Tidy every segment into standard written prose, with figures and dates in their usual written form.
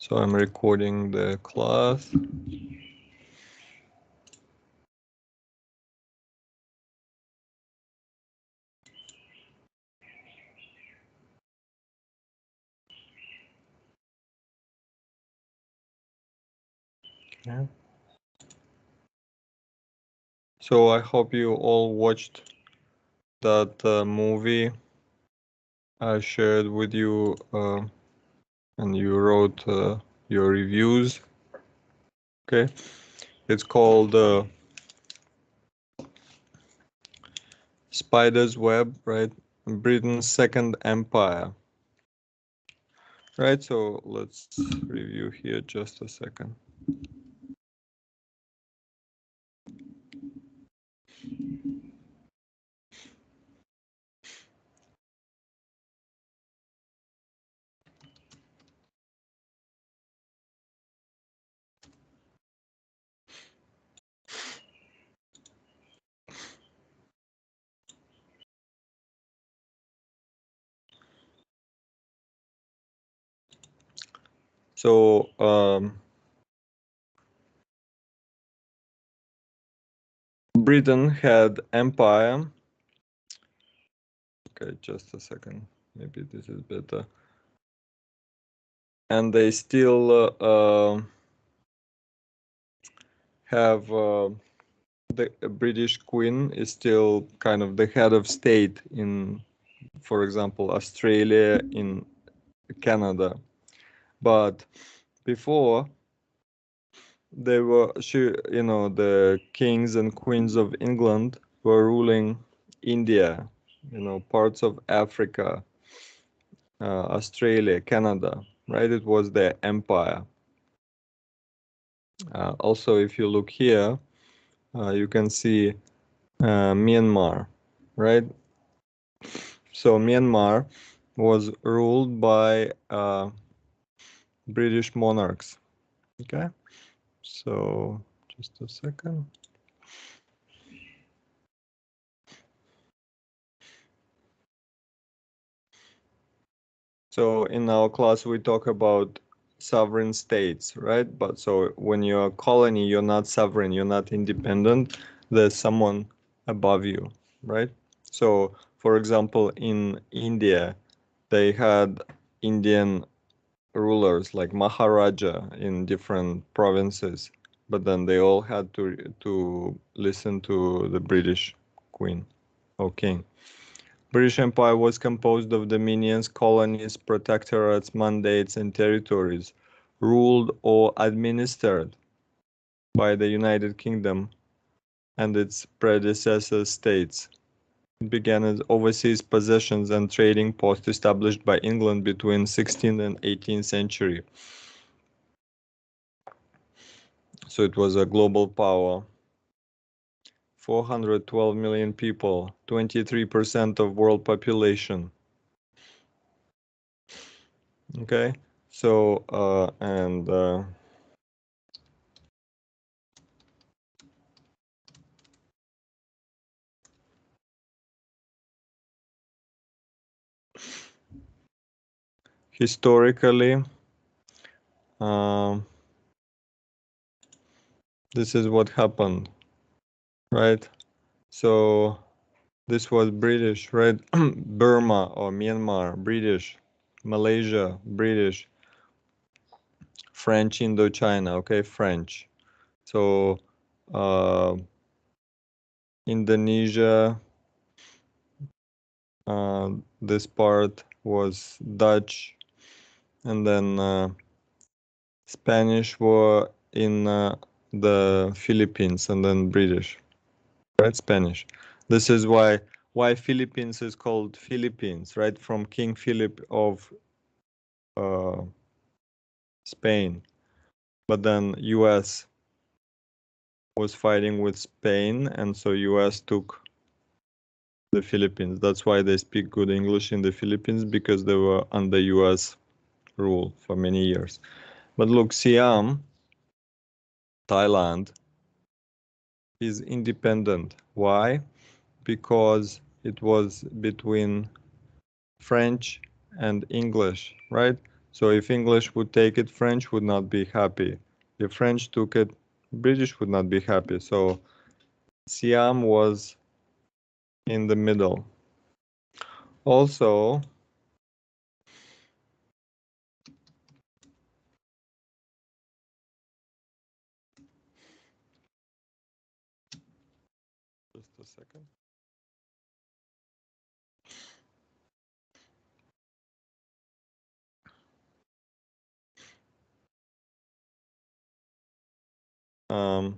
So I'm recording the class. Okay. So I hope you all watched that movie I shared with you, and you wrote your reviews. Okay, it's called Spider's Web, right? Britain's Second Empire. Right, so let's review here just a second. So Britain had empire. Okay, just a second. Maybe this is better. And they still have the British Queen is still kind of the head of state in, for example, Australia, in Canada. But before, they were, the kings and queens of England were ruling India, parts of Africa, Australia, Canada, right? It was their empire. Also, if you look here, you can see Myanmar, right? So Myanmar was ruled by British monarchs. Okay, so just a second. So in our class, we talk about sovereign states, right? But so when you're a colony, you're not sovereign, you're not independent. There's someone above you, right? So, for example, in India, they had Indian rulers like Maharaja in different provinces, but then they all had to listen to the British Queen or King. British Empire was composed of dominions, colonies, protectorates, mandates, and territories, ruled or administered by the United Kingdom and its predecessor states. It began as overseas possessions and trading post established by England between 16th and 18th century. So it was a global power. 412 million people, 23% of world population. Okay, so historically, um, this is what happened, right? So this was British, right? Burma or Myanmar, British. Malaysia, British. French Indochina, okay, French. So uh, Indonesia, this part was Dutch, and then Spanish were in the Philippines, and then British, right? Spanish. This is why Philippines is called Philippines, right? From King Philip of uh, Spain. But then US was fighting with Spain, and so US took the Philippines. That's why they speak good English in the Philippines, because they were under US rule for many years. But look, Siam, Thailand, is independent. Why? Because it was between French and English, right? So if English would take it, French would not be happy. If French took it, British would not be happy. So Siam was in the middle. Also, just a second. Um,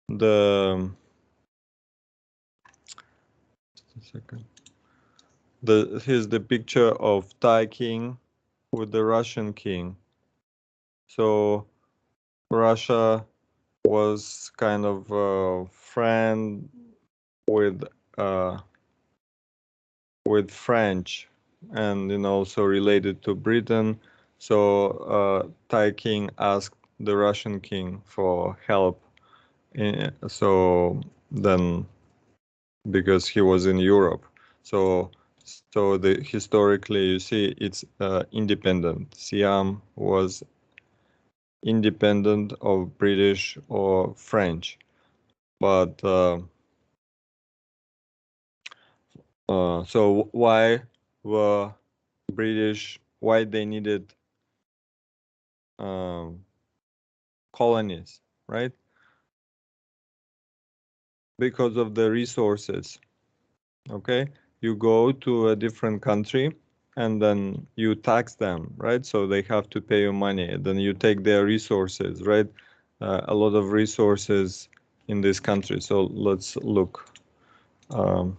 the just a second. Here's the picture of Thai king with the Russian king. So Russia was kind of a friend with uh, French, and also related to Britain. So Thai king asked the Russian king for help. So then, because he was in Europe, so the historically you see it's independent. Siam was independent of British or French, but so why were British? Why they needed um, colonies, right? Because of the resources. Okay, you go to a different country and then you tax them, right? So they have to pay you money. Then you take their resources, right? A lot of resources in this country. So let's look. Um,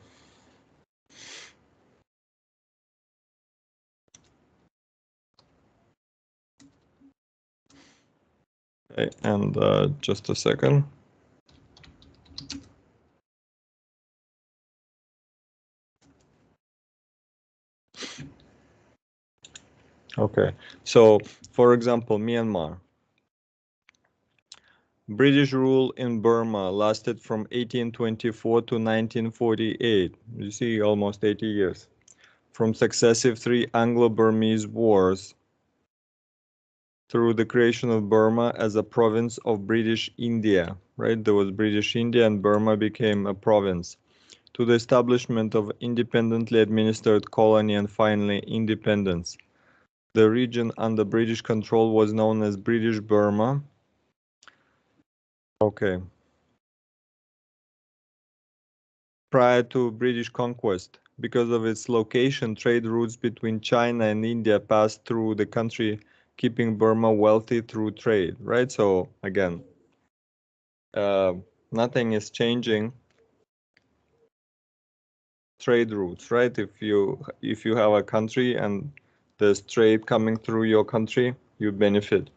okay, and just a second. Okay, so for example, Myanmar. British rule in Burma lasted from 1824 to 1948. You see, almost 80 years. From successive three Anglo-Burmese wars through the creation of Burma as a province of British India, right? There was British India and Burma became a province. To the establishment of independently administered colony and finally independence. The region under British control was known as British Burma. Okay. Prior to British conquest, because of its location, trade routes between China and India passed through the country, keeping Burma wealthy through trade, right? So again, uh, nothing is changing. Trade routes, right? If you have a country and there's trade coming through your country, you benefit.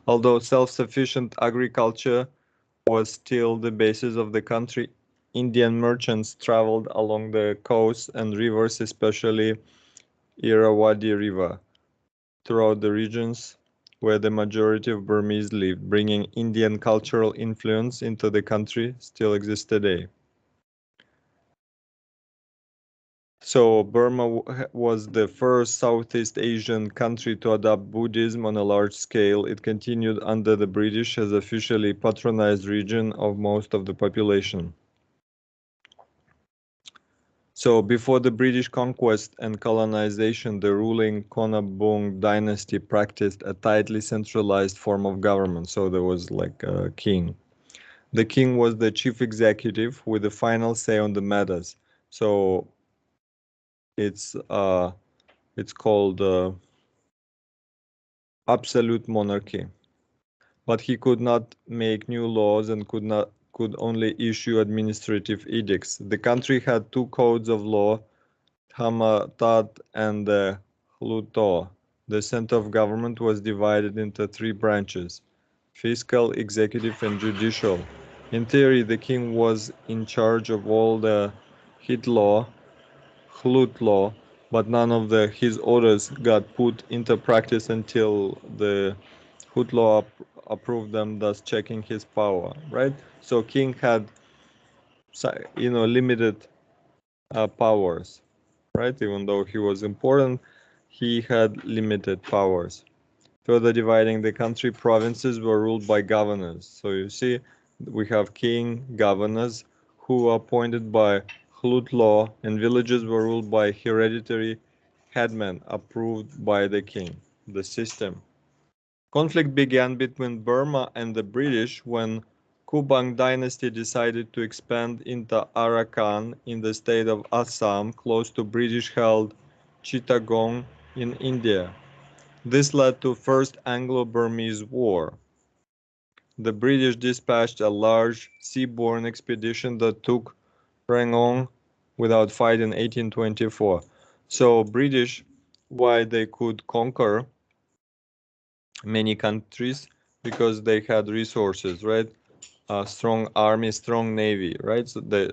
Although self-sufficient agriculture was still the basis of the country, Indian merchants traveled along the coasts and rivers, especially Irrawaddy River, throughout the regions where the majority of Burmese lived, bringing Indian cultural influence into the country still exists today. So Burma was the first Southeast Asian country to adopt Buddhism on a large scale. It continued under the British as officially patronized region of most of the population. So before the British conquest and colonization, the ruling Konabung dynasty practiced a tightly centralized form of government. So there was like a king. The king was the chief executive with the final say on the matters. So it's called absolute monarchy. But he could not make new laws and could only issue administrative edicts. The country had two codes of law, Hamatat and the Hluto. The center of government was divided into three branches: fiscal, executive, and judicial. In theory, the king was in charge of all the Hit law, Hlut law, but none of his orders got put into practice until the Hut law approved them, thus checking his power, right? So king had limited powers, right? Even though he was important, he had limited powers. Further dividing the country, provinces were ruled by governors. So you see, we have king, governors, who are appointed by Khlut law, and villages were ruled by hereditary headmen approved by the king. The system. Conflict began between Burma and the British when Kubang dynasty decided to expand into Arakan in the state of Assam, close to British-held Chittagong in India. This led to First Anglo-Burmese War. The British dispatched a large seaborne expedition that took Rangoon without fight in 1824. So British, why they could conquer many countries, because they had resources, right? A strong army, strong navy, right? So they,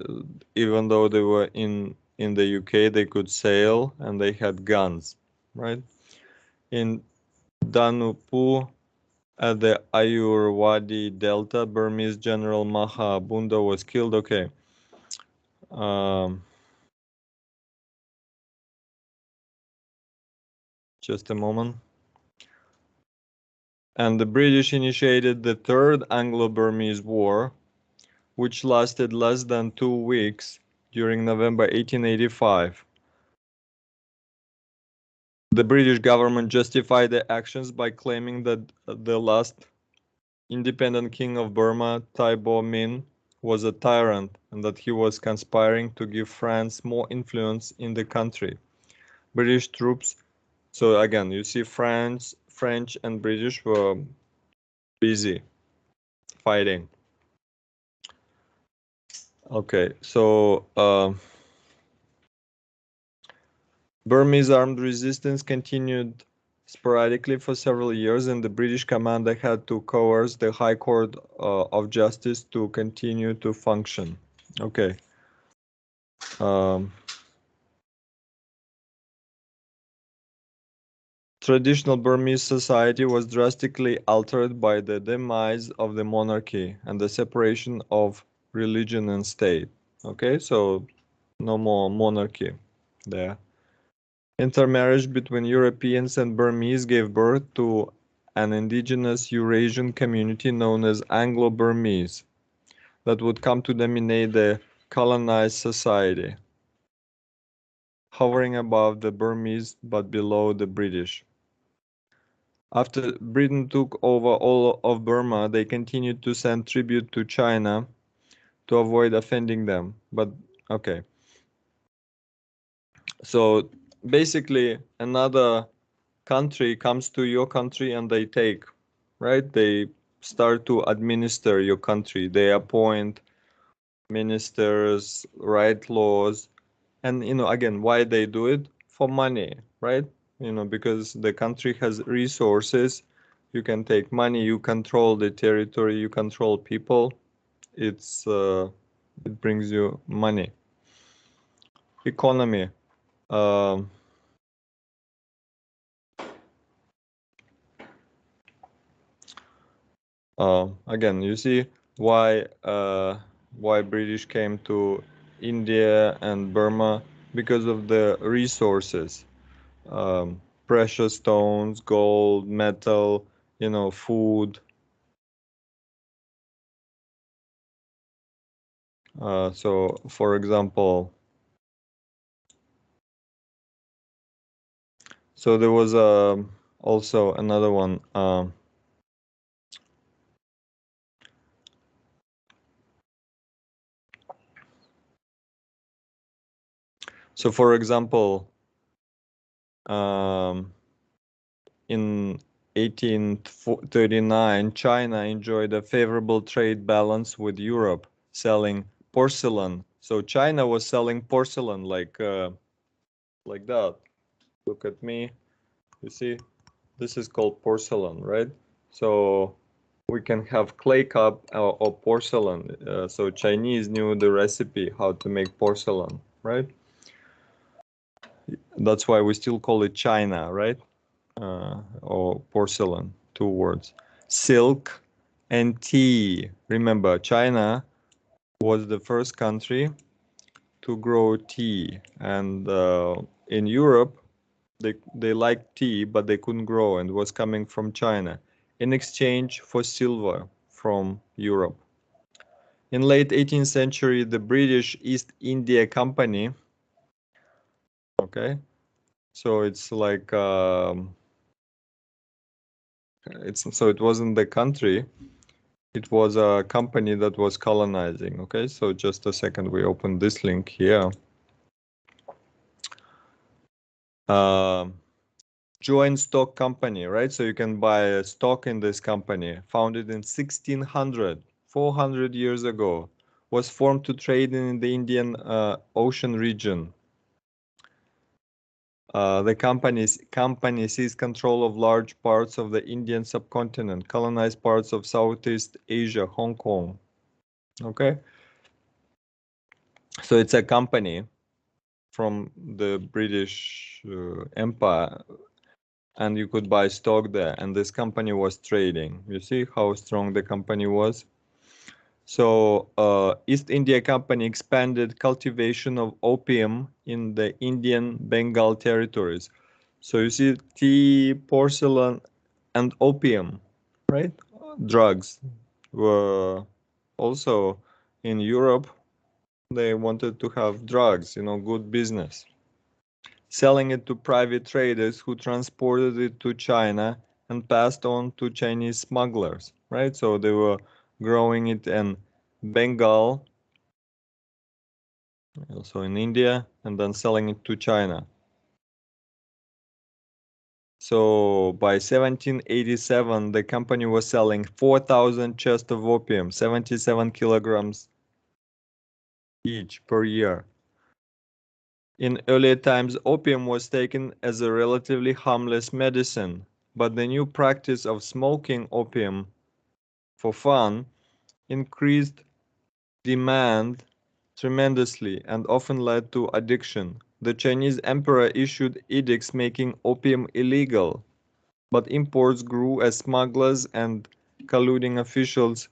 even though they were in the UK, they could sail and they had guns, right? In Danupu, at the Ayurwadi Delta, Burmese General Maha Bunda was killed. Okay. Just a moment. And the British initiated the Third Anglo-Burmese War, which lasted less than 2 weeks during November 1885. The British government justified their actions by claiming that the last independent king of Burma, Thai Bo Min, was a tyrant and that he was conspiring to give France more influence in the country. British troops, so again, you see French and British were busy fighting. Okay, so Burmese armed resistance continued sporadically for several years, and the British commander had to coerce the High Court of Justice to continue to function. Okay. Traditional Burmese society was drastically altered by the demise of the monarchy and the separation of religion and state. Okay, so no more monarchy there. Intermarriage between Europeans and Burmese gave birth to an indigenous Eurasian community known as Anglo-Burmese that would come to dominate the colonized society, hovering above the Burmese but below the British. After Britain took over all of Burma, they continued to send tribute to China to avoid offending them. But okay. So basically, another country comes to your country and they take, right? They start to administer your country. They appoint ministers, write laws. And, again, why they do it? For money, right? Because the country has resources. You can take money, you control the territory, you control people. It brings you money. Economy. Again, you see why British came to India and Burma, because of the resources, precious stones, gold, metal, food. So, for example, so there was also another one. So, for example, in 1839, China enjoyed a favorable trade balance with Europe, selling porcelain. So China was selling porcelain like that. Look at me. You see, this is called porcelain, right? So we can have clay cup or porcelain. So Chinese knew the recipe how to make porcelain, right? That's why we still call it China, right? Or porcelain, 2 words. Silk and tea. Remember, China was the first country to grow tea, and in Europe they liked tea, but they couldn't grow, and was coming from China in exchange for silver from Europe. In late 18th century, the British East India Company, okay, so it's like it wasn't the country, it was a company that was colonizing. Okay, so just a second, we open this link here. Joint stock company, right? So you can buy a stock in this company, founded in 1600, 400 years ago, was formed to trade in the Indian Ocean region. The company seized control of large parts of the Indian subcontinent, colonized parts of Southeast Asia, Hong Kong. Okay, so it's a company from the British Empire, and you could buy stock there, and this company was trading. You see how strong the company was? So East India Company expanded cultivation of opium in the Indian Bengal territories. So you see tea, porcelain, and opium, right? Drugs were also in Europe. They wanted to have drugs, good business. Selling it to private traders who transported it to China and passed on to Chinese smugglers, right? So they were growing it in Bengal, also in India, and then selling it to China. So by 1787, the company was selling 4,000 chests of opium, 77 kilograms each per year. In earlier times, opium was taken as a relatively harmless medicine, but the new practice of smoking opium for fun increased demand tremendously and often led to addiction. The Chinese emperor issued edicts making opium illegal, but imports grew as smugglers and colluding officials,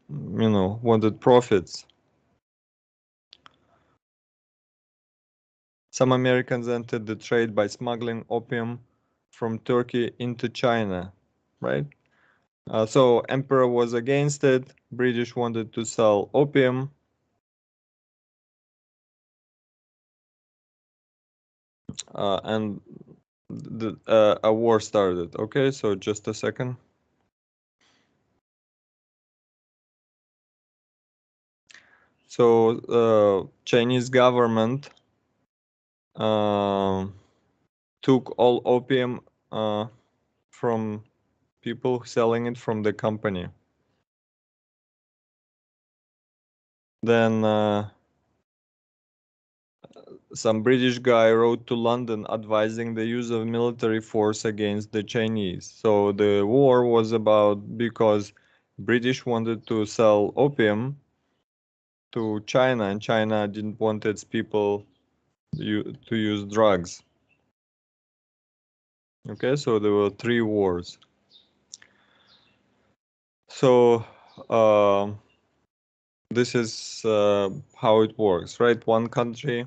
wanted profits. Some Americans entered the trade by smuggling opium from Turkey into China, right? So emperor was against it. British wanted to sell opium. And a war started. Okay, so just a second. So Chinese government took all opium from people selling it from the company. Then some British guy wrote to London advising the use of military force against the Chinese. So the war was about because British wanted to sell opium to China, and China didn't want its people to use drugs. Okay, so there were 3 wars. So this is how it works, right? One country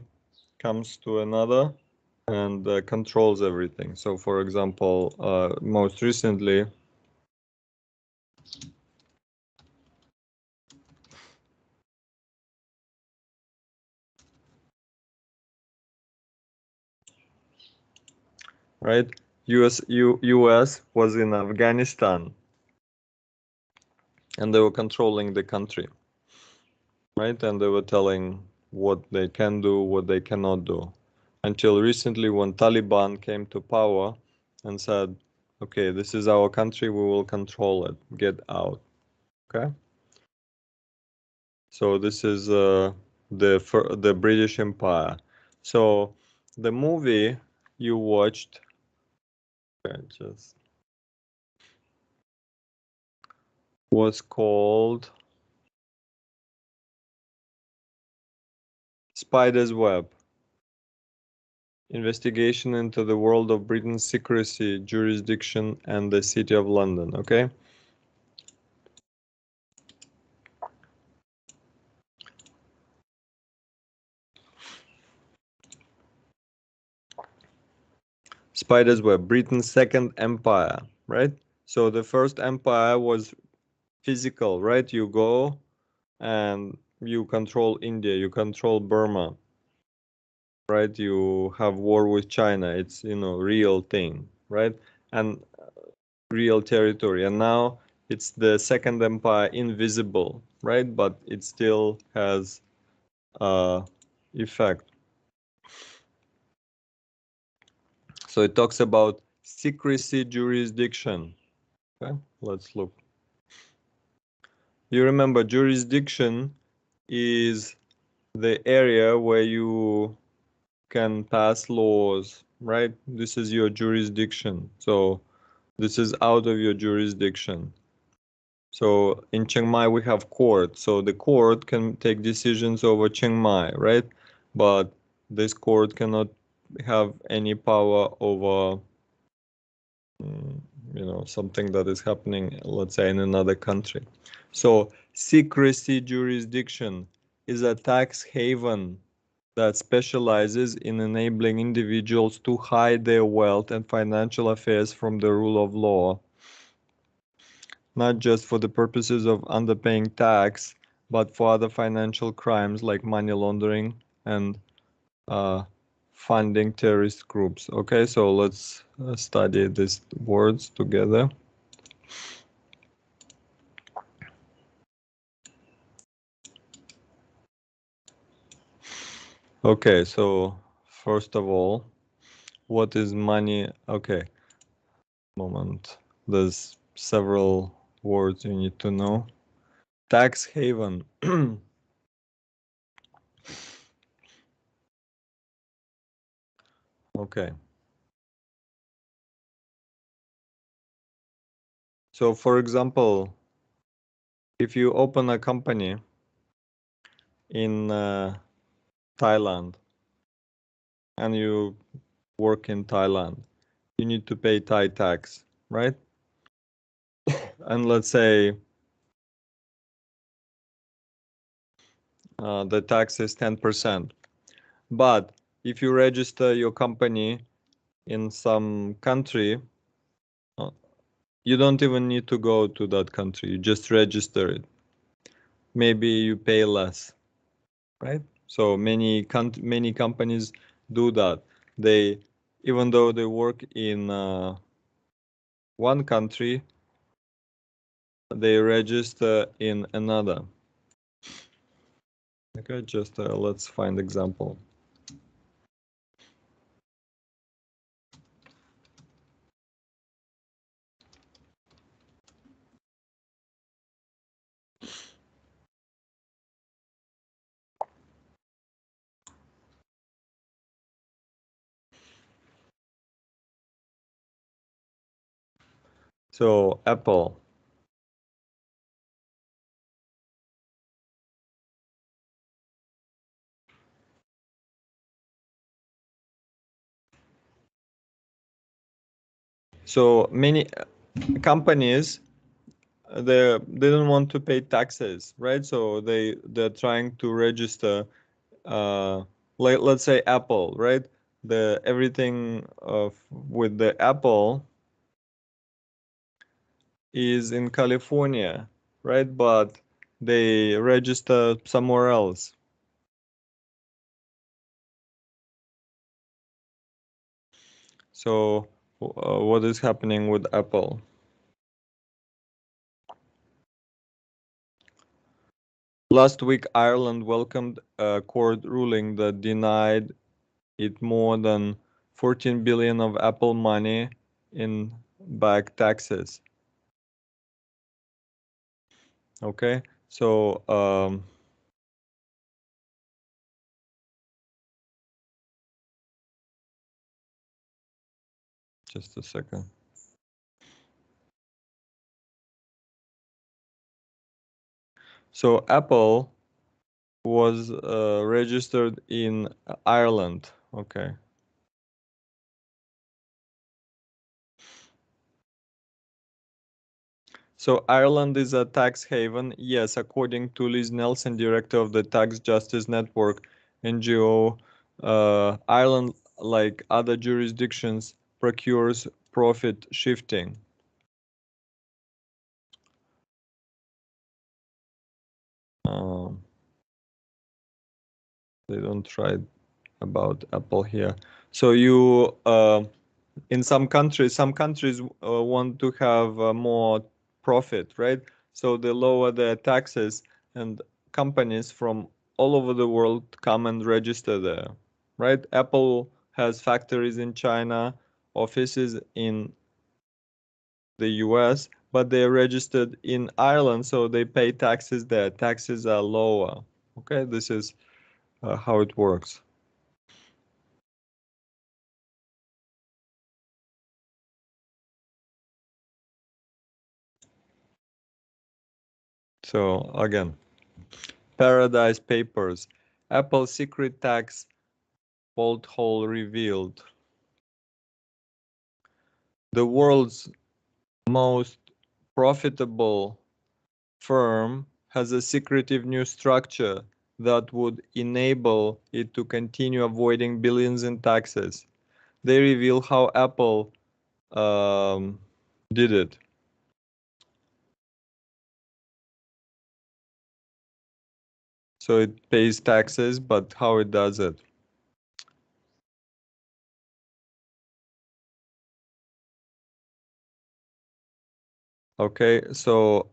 comes to another and controls everything. So for example, most recently, right, US was in Afghanistan, and they were controlling the country, right? And they were telling what they can do, what they cannot do. Until recently, when Taliban came to power and said, okay, this is our country, we will control it, get out. Okay, so this is the British Empire. So the movie you watched, just was called Spider's Web: Investigation into the World of Britain's Secrecy, Jurisdiction, and the City of London. Okay, Spider's web, Britain's second empire, right? So the first empire was physical, right? You go and you control India, you control Burma, right? You have war with China. It's, real thing, right? And real territory. And now it's the second empire, invisible, right? But it still has effect. So it talks about secrecy jurisdiction. Okay, let's look. You remember jurisdiction is the area where you can pass laws, right? This is your jurisdiction. So this is out of your jurisdiction. So in Chiang Mai, we have court. So the court can take decisions over Chiang Mai, right? But this court cannot have any power over, something that is happening, let's say, in another country. So secrecy jurisdiction is a tax haven that specializes in enabling individuals to hide their wealth and financial affairs from the rule of law, not just for the purposes of underpaying tax, but for other financial crimes like money laundering and funding terrorist groups. Okay, so let's study these words together. Okay, so first of all, what is money? Okay, moment. There's several words you need to know. Tax haven. Okay. So for example, if you open a company in Thailand and you work in Thailand, you need to pay Thai tax, right? And let's say the tax is 10%. But if you register your company in some country, uh, you don't even need to go to that country. You just register it. Maybe you pay less, right? So many companies do that. They, even though they work in one country, they register in another. Okay, just let's find example. So Apple. So many companies, they don't want to pay taxes, right? So they're trying to register, like let's say Apple, right? The everything of with the Apple is in California, right? But they register somewhere else. So what is happening with Apple? Last week, Ireland welcomed a court ruling that denied it more than 14 billion of Apple money in back taxes. Okay, so just a second. So Apple was registered in Ireland. Okay. So Ireland is a tax haven. Yes, according to Liz Nelson, director of the Tax Justice Network NGO, Ireland, like other jurisdictions, procures profit shifting. They don't write about Apple here. So you, in some countries want to have more profit, right? So they lower their taxes, and companies from all over the world come and register there, right? Apple has factories in China, offices in the US, but they're registered in Ireland, so they pay taxes there. Taxes are lower. Okay, this is how it works. So again, Paradise Papers, Apple secret tax bolt hole revealed. The world's most profitable firm has a secretive new structure that would enable it to continue avoiding billions in taxes. They reveal how Apple did it. So it pays taxes, but how it does it? Okay, so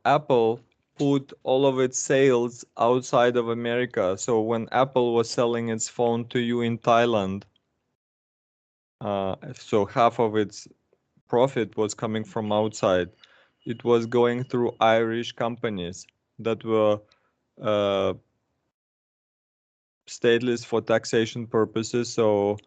Apple put all of its sales outside of America. So when Apple was selling its phone to you in Thailand, so half of its profit was coming from outside. It was going through Irish companies that were uh, stateless for taxation purposes, so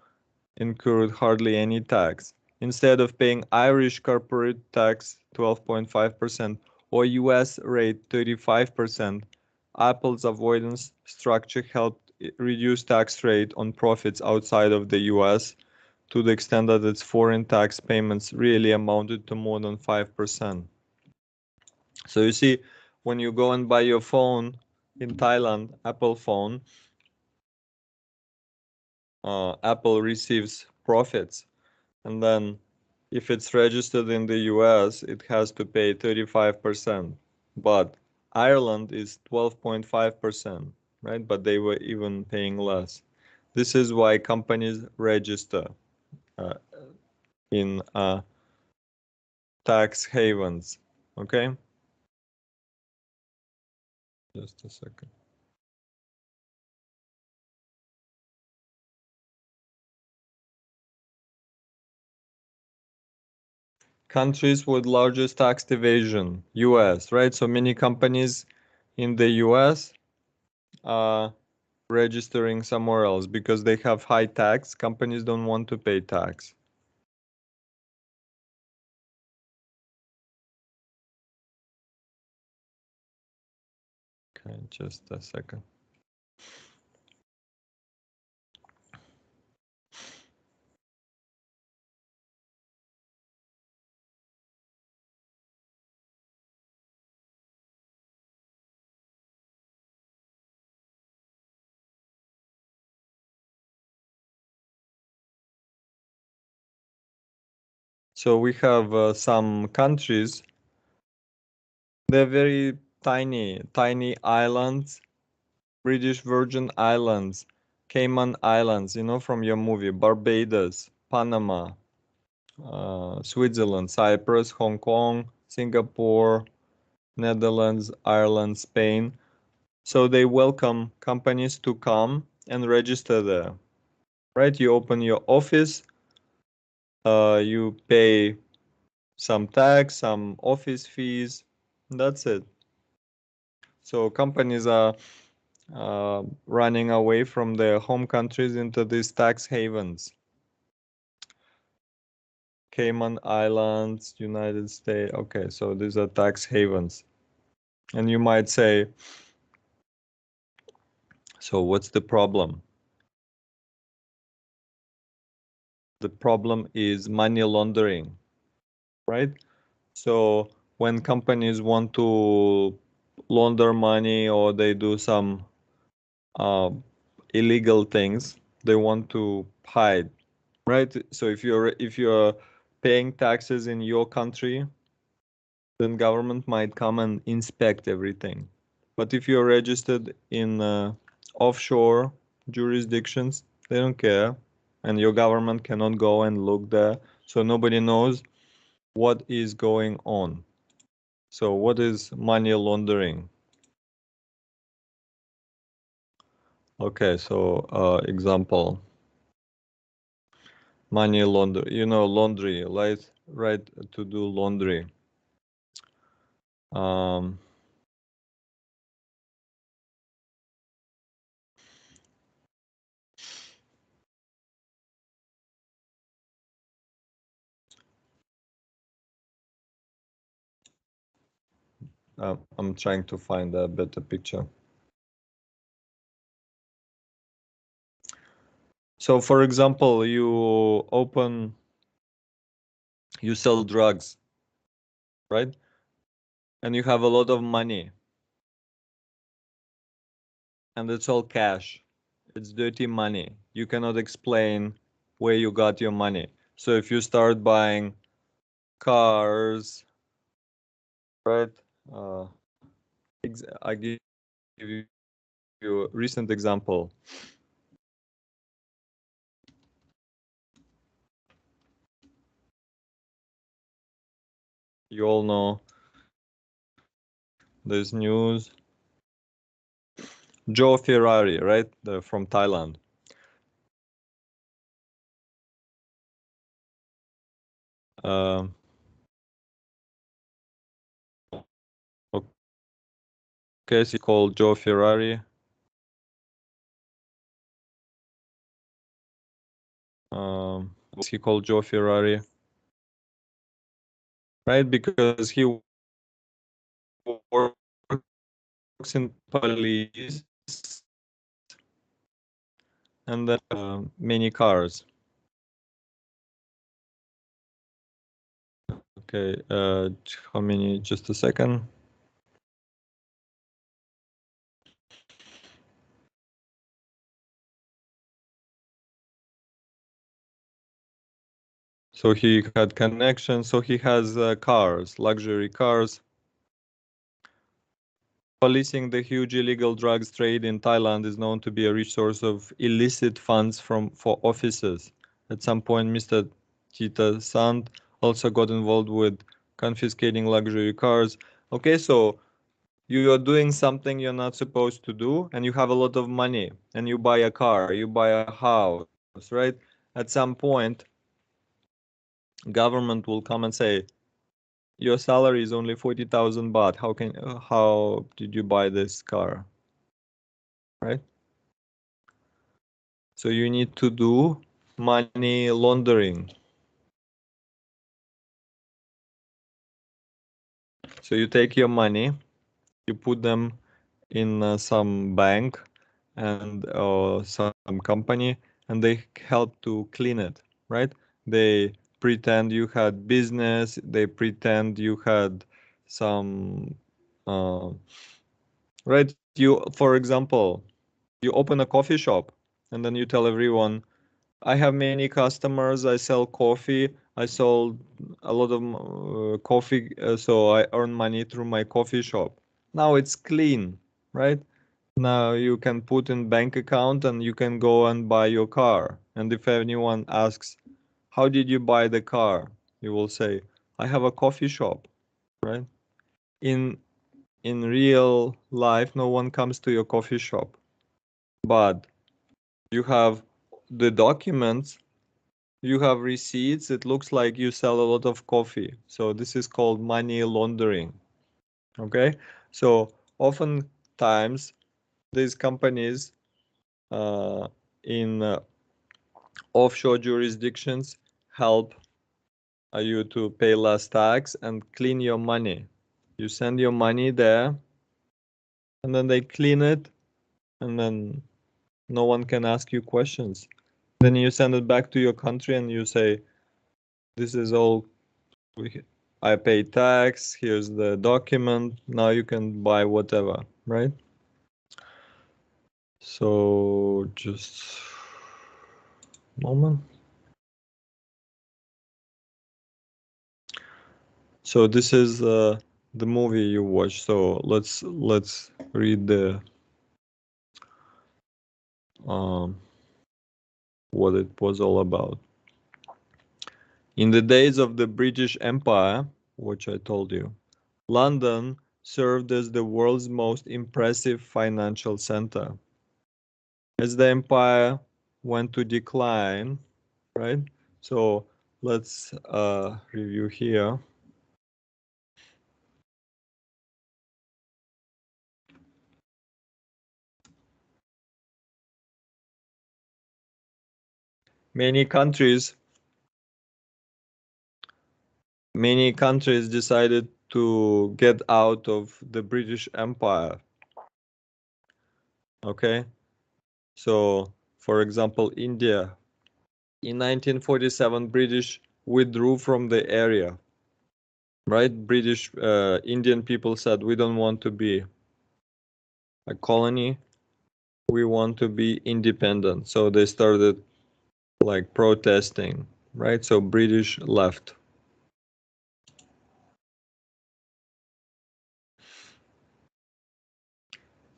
incurred hardly any tax. Instead of paying Irish corporate tax 12.5% or US rate 35%, Apple's avoidance structure helped reduce tax rate on profits outside of the US to the extent that its foreign tax payments really amounted to more than 5%. So you see, when you go and buy your phone in Thailand, Apple phone, Apple receives profits. And then if it's registered in the US, it has to pay 35%. But Ireland is 12.5%, right? But they were even paying less. This is why companies register uh, in tax havens, okay? Just a second. Countries with largest tax evasion, US, right? So many companies in the US are registering somewhere else because they have high tax. Companies don't want to pay tax. Okay, just a second. So we have some countries. They're very tiny islands. British Virgin Islands, Cayman Islands, you know, from your movie, Barbados, Panama, Switzerland, Cyprus, Hong Kong, Singapore, Netherlands, Ireland, Spain. So they welcome companies to come and register there, right? You open your office, you pay some tax, some office fees. That's it. So companies are running away from their home countries into these tax havens. Cayman Islands, United States. Okay, so these are tax havens. And you might say, so what's the problem? The problem is money laundering, right? So when companies want to launder money or they do some illegal things they want to hide, right? So if you're paying taxes in your country, then government might come and inspect everything. But if you're registered in offshore jurisdictions, they don't care, and your government cannot go and look there, so nobody knows what is going on. So what is money laundering? Okay, so example, money launder, laundry, right, to do laundry. Um, I'm trying to find a better picture. So for example, you sell drugs, right? And you have a lot of money, and it's all cash. It's dirty money. You cannot explain where you got your money. So if you start buying cars, right? I give you a recent example. You all know there's news. Joe Ferrari, right? From Thailand. Um, okay, so he called Joe Ferrari. What's he called Joe Ferrari? Right, because he works in police and then many cars. Okay, how many? Just a second. So he had connections. So he has cars, luxury cars. Policing the huge illegal drugs trade in Thailand is known to be a rich source of illicit funds for officers. At some point, Mr. Tita Sant also got involved with confiscating luxury cars. Okay, so you are doing something you're not supposed to do, and you have a lot of money, and you buy a car, you buy a house, right? At some point, government will come and say, your salary is only 40,000 baht. How did you buy this car? Right? So you need to do money laundering. So you take your money, you put them in some bank and some company, and they help to clean it, right? They pretend you had business, they pretend you had some, right? For example, you open a coffee shop and then you tell everyone, I have many customers. I sell coffee. I sold a lot of coffee, so I earn money through my coffee shop. Now it's clean, right? Now you can put in bank account and you can go and buy your car. And if anyone asks, how did you buy the car? You will say, I have a coffee shop, right? In in real life, no one comes to your coffee shop, but you have the documents. You have receipts. It looks like you sell a lot of coffee. So this is called money laundering. Okay. So oftentimes these companies in offshore jurisdictions help you to pay less tax and clean your money. You send your money there and then they clean it and then no one can ask you questions. Then you send it back to your country and you say, this is all I pay tax, here's the document, now you can buy whatever, right? So just a moment. So this is the movie you watched. So let's read the what it was all about. In the days of the British Empire, which I told you, London served as the world's most impressive financial center. As the empire went to decline, right? So let's review here. Many countries decided to get out of the British Empire. Okay, so for example, India. In 1947, British withdrew from the area. Right? British Indian people said, we don't want to be a colony. We want to be independent. So they started like protesting, right? So British left.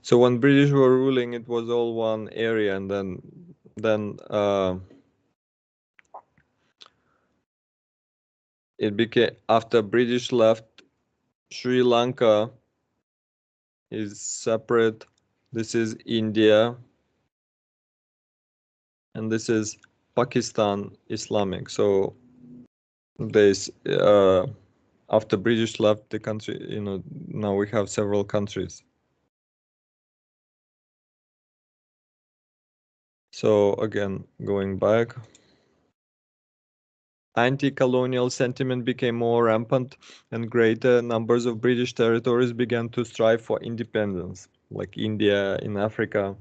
So when British were ruling, it was all one area, and then it became, after British left, Sri Lanka is separate. This is India, and this is Pakistan Islamic. So this after British left the country, now we have several countries. So again, going back, anti-colonial sentiment became more rampant, and greater numbers of British territories began to strive for independence, like India in Africa.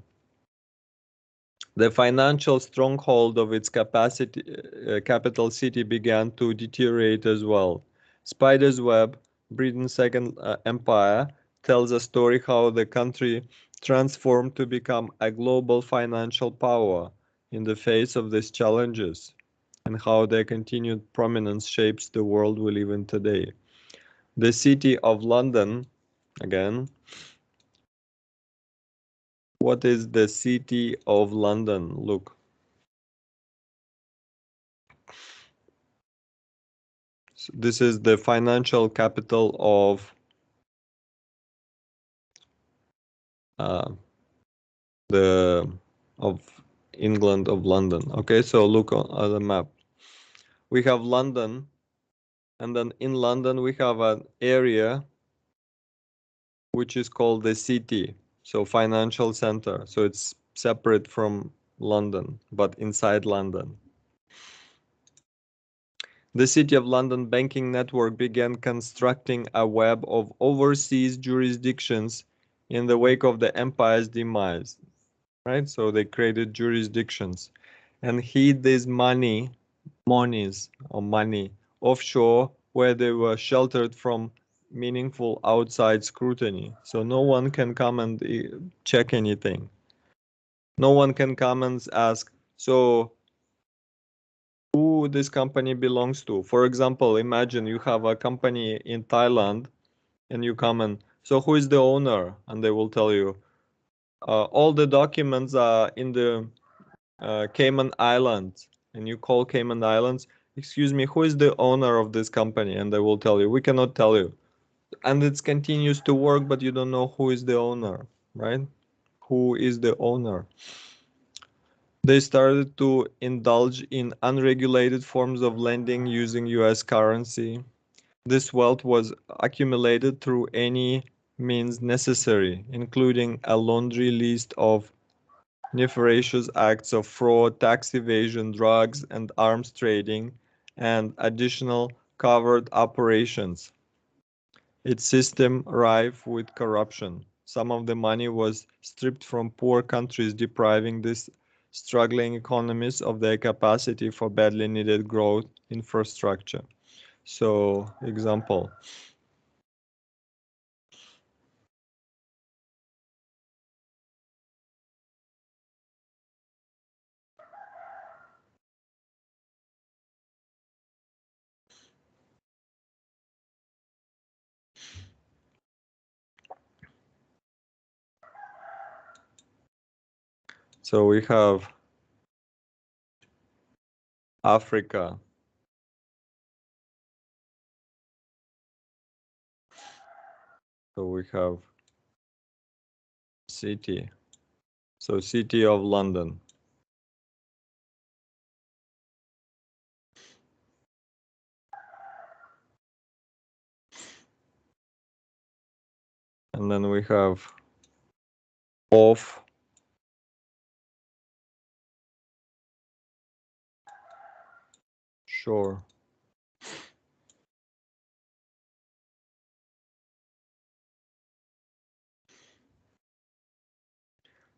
The financial stronghold of its capital city began to deteriorate as well. Spider's Web, Britain's second empire, tells a story how the country transformed to become a global financial power in the face of these challenges, and how their continued prominence shapes the world we live in today. The city of London, again, what is the city of London? Look. This is the financial capital of uh, the of England, of London. Okay, so look at the map. We have London, and then in London we have an area which is called the city, so financial center. So it's separate from London, but inside London. The City of London banking network began constructing a web of overseas jurisdictions in the wake of the empire's demise. Right? So they created jurisdictions and hid these monies or money offshore where they were sheltered from meaningful outside scrutiny. So no one can come and check anything. No one can come and ask, so who this company belongs to. For example, imagine you have a company in Thailand and you come and, so who is the owner? And they will tell you, all the documents are in the Cayman Islands, and you call Cayman Islands, excuse me, who is the owner of this company? And they will tell you, we cannot tell you. And it continues to work, but you don't know who is the owner, right? Who is the owner? They started to indulge in unregulated forms of lending using US currency. This wealth was accumulated through any means necessary, including a laundry list of nefarious acts of fraud, tax evasion, drugs and arms trading, and additional covert operations. Its system rife with corruption. Some of the money was stripped from poor countries, depriving these struggling economies of their capacity for badly needed growth infrastructure. So, example. So we have Africa. So we have city. So city of London. And then we have of shore.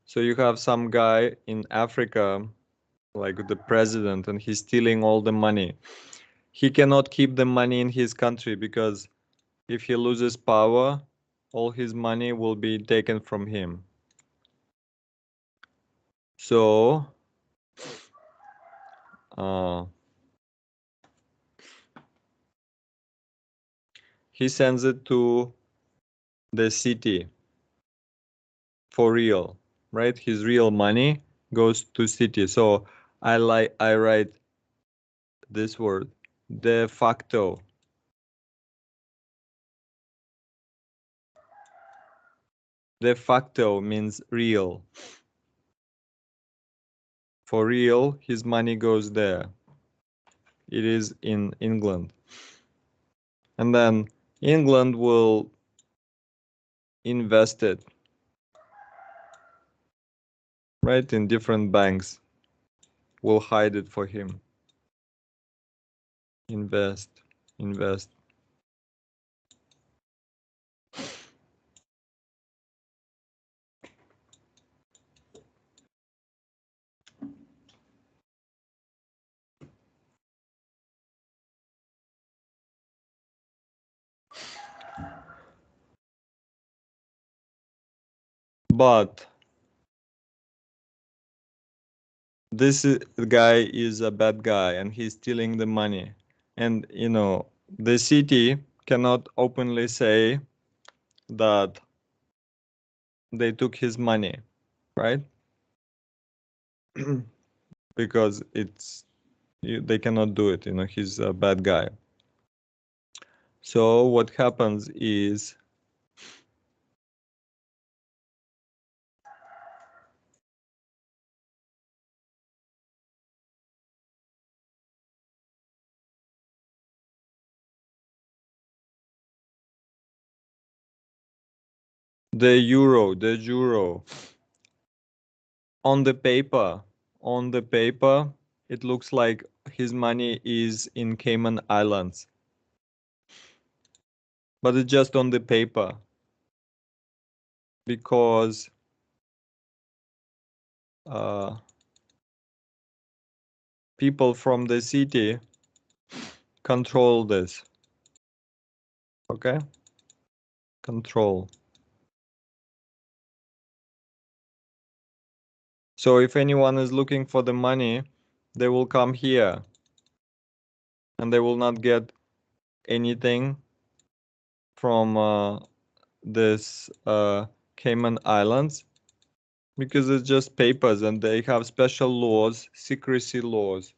So you have some guy in Africa, like the president, and he's stealing all the money. He cannot keep the money in his country because if he loses power, all his money will be taken from him. So he sends it to the city for real, right? His real money goes to city. So I write this word, de facto. De facto means real. For real, his money goes there. It is in England. And then England will invest it, right, in different banks. Will hide it for him. Invest, invest. But this guy is a bad guy and he's stealing the money. And, you know, the city cannot openly say that they took his money, right? Because they cannot do it, you know, he's a bad guy. So what happens is the euro on the paper, it looks like his money is in Cayman Islands, but it's just on the paper because people from the city control this. Okay? Control. So if anyone is looking for the money, they will come here and they will not get anything from this Cayman Islands because it's just papers and they have special laws, secrecy laws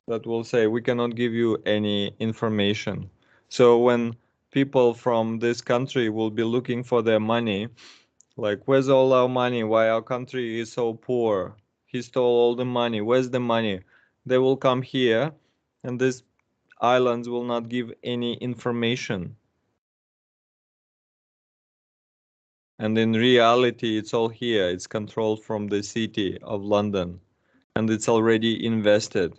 that will say we cannot give you any information. So when people from this country will be looking for their money, like where's all our money? Why our country is so poor? He stole all the money. Where's the money? They will come here and these islands will not give any information. And in reality, it's all here. It's controlled from the city of London and it's already invested,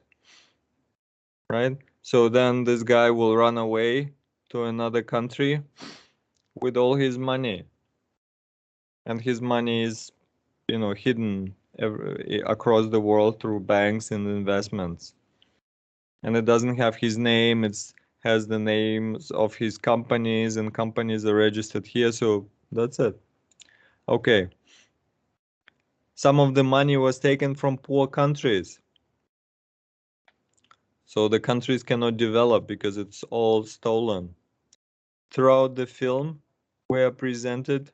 right? So then this guy will run away to another country with all his money. And his money is, you know, hidden across the world through banks and investments. And it doesn't have his name. It has the names of his companies and companies are registered here. So that's it. Okay. Some of the money was taken from poor countries. So the countries cannot develop because it's all stolen. Throughout the film, we are presented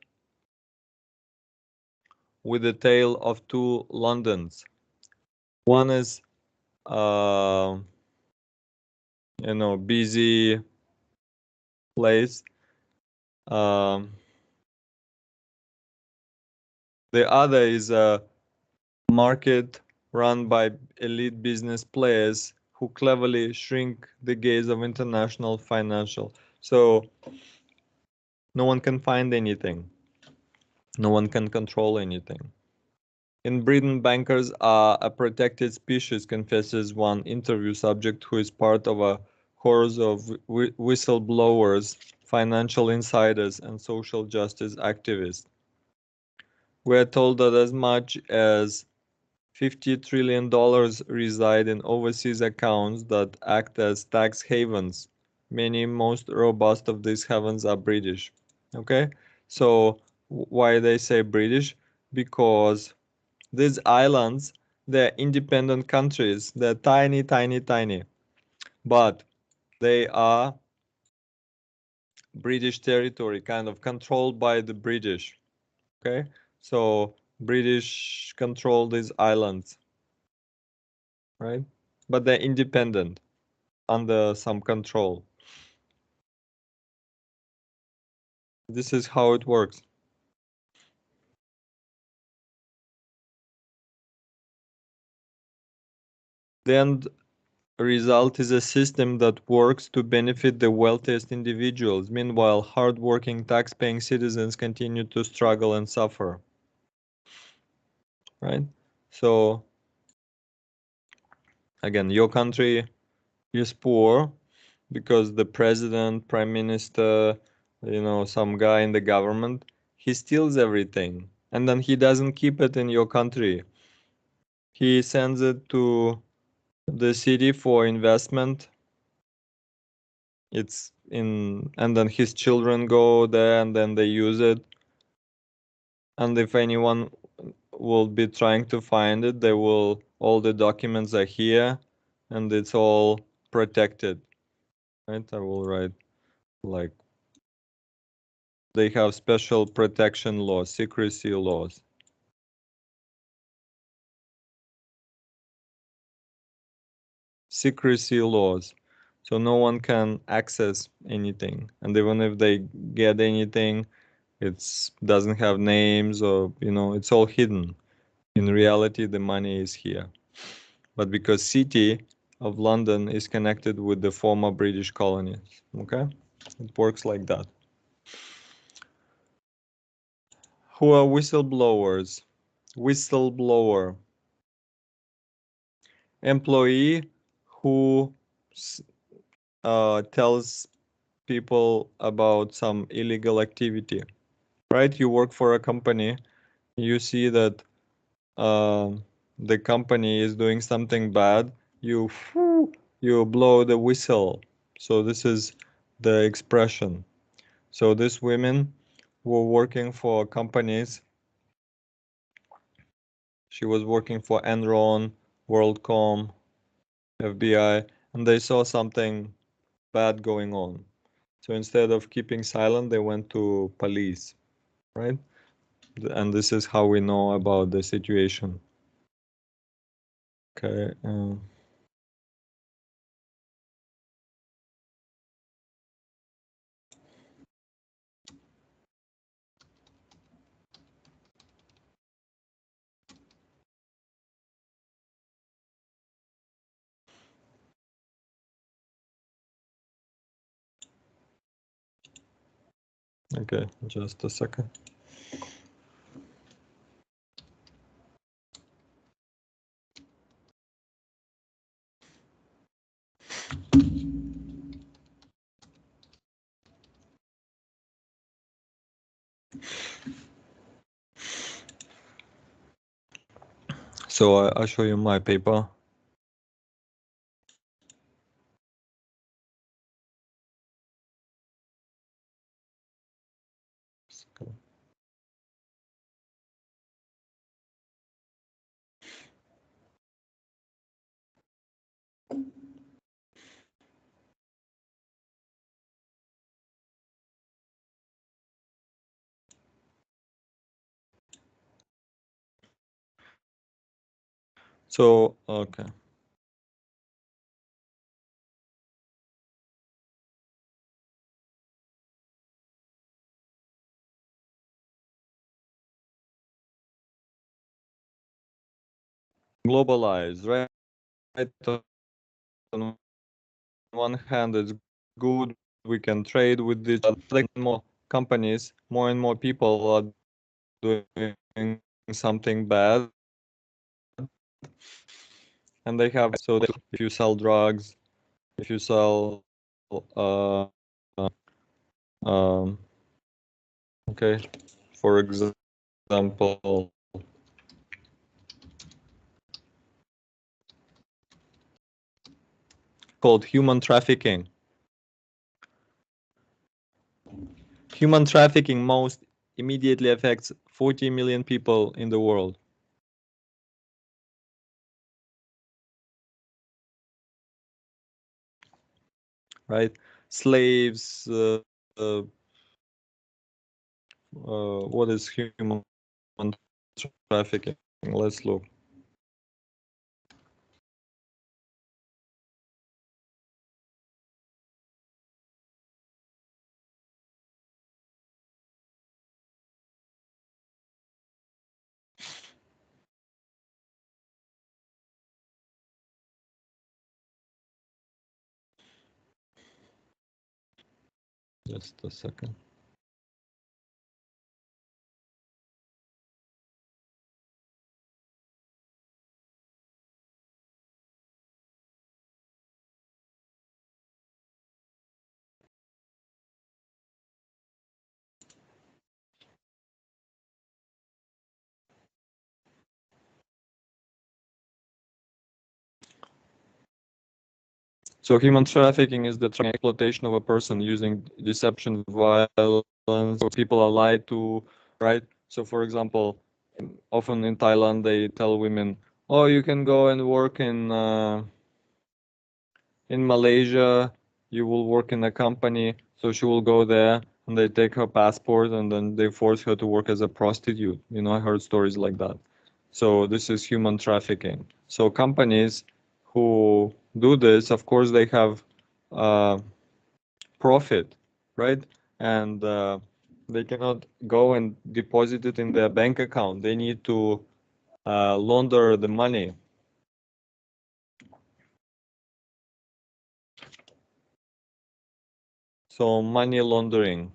with a tale of two Londons. One is, busy place. The other is a market run by elite business players who cleverly shrink the gaze of international financial. So no one can find anything. No one can control anything. In Britain, bankers are a protected species, confesses one interview subject who is part of a chorus of whistleblowers, financial insiders, and social justice activists. We are told that as much as $50 trillion reside in overseas accounts that act as tax havens. Many, most robust of these havens are British. Okay, so why they say British? Because these islands, they're independent countries. They're tiny, tiny, tiny, but they are British territory, kind of controlled by the British. Okay, so British control these islands, right? But they're independent, under some control. This is how it works. The end result is a system that works to benefit the wealthiest individuals. Meanwhile, hardworking tax-paying citizens continue to struggle and suffer. Right? So, again, your country is poor because the president, prime minister, some guy in the government, he steals everything. And then he doesn't keep it in your country. He sends it to the city for investment. And then his children go there and then they use it. And if anyone will be trying to find it, all the documents are here and it's all protected. Right? I will write like they have special protection laws, secrecy laws. Secrecy laws. So no one can access anything. And even if they get anything, it doesn't have names or, it's all hidden. In reality, the money is here. But because City of London is connected with the former British colonies, okay? It works like that. Who are whistleblowers? Whistleblower. Employee who tells people about some illegal activity, right? You work for a company, you see that the company is doing something bad, you blow the whistle. So this is the expression. So these women were working for companies. She was working for Enron, WorldCom, FBI, and they saw something bad going on. So instead of keeping silent, they went to police, right? And this is how we know about the situation. Okay. Okay, just a second. So I'll show you my paper. So, okay. Globalized, right? On one hand, it's good. We can trade with each other. More companies, more and more people are doing something bad, and they have so that if you sell drugs, if you sell, um, okay, for example, called human trafficking. Human trafficking most immediately affects 40 million people in the world. Right? Slaves, what is human trafficking? Let's look. Just a second. So human trafficking is the exploitation of a person using deception, violence, or people are lied to, right? So for example, often in Thailand, they tell women, oh, you can go and work in Malaysia, you will work in a company. So she will go there and they take her passport and then they force her to work as a prostitute. You know, I heard stories like that. So this is human trafficking. So companies who do this, of course, they have uh, profit, right? And they cannot go and deposit it in their bank account. They need to launder the money. So money laundering.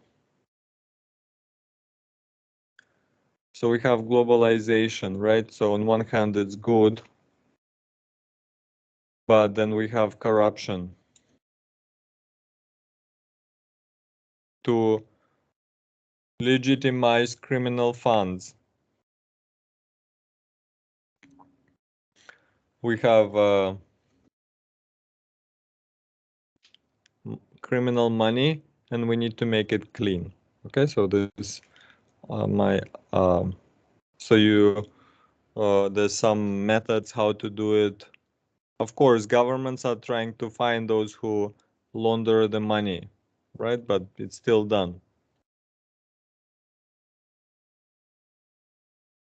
So we have globalization, right? So on one hand, it's good, but then we have corruption to legitimize criminal funds. We have criminal money, and we need to make it clean. Okay, so this my so you there's some methods how to do it. Of course, governments are trying to find those who launder the money, right? But it's still done.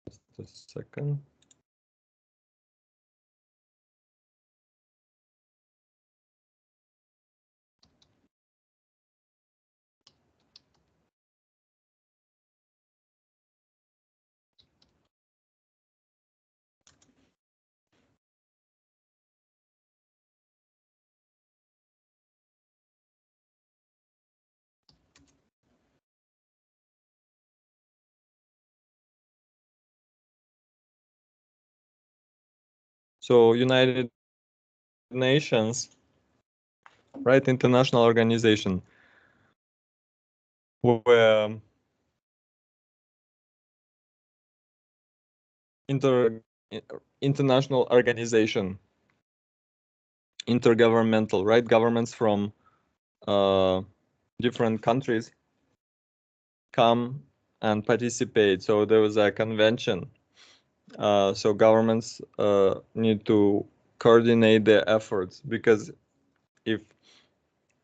Just a second. So United Nations, right? International organization where inter international organization, intergovernmental, right? Governments from uh, different countries come and participate. So there was a convention. So governments need to coordinate their efforts because if,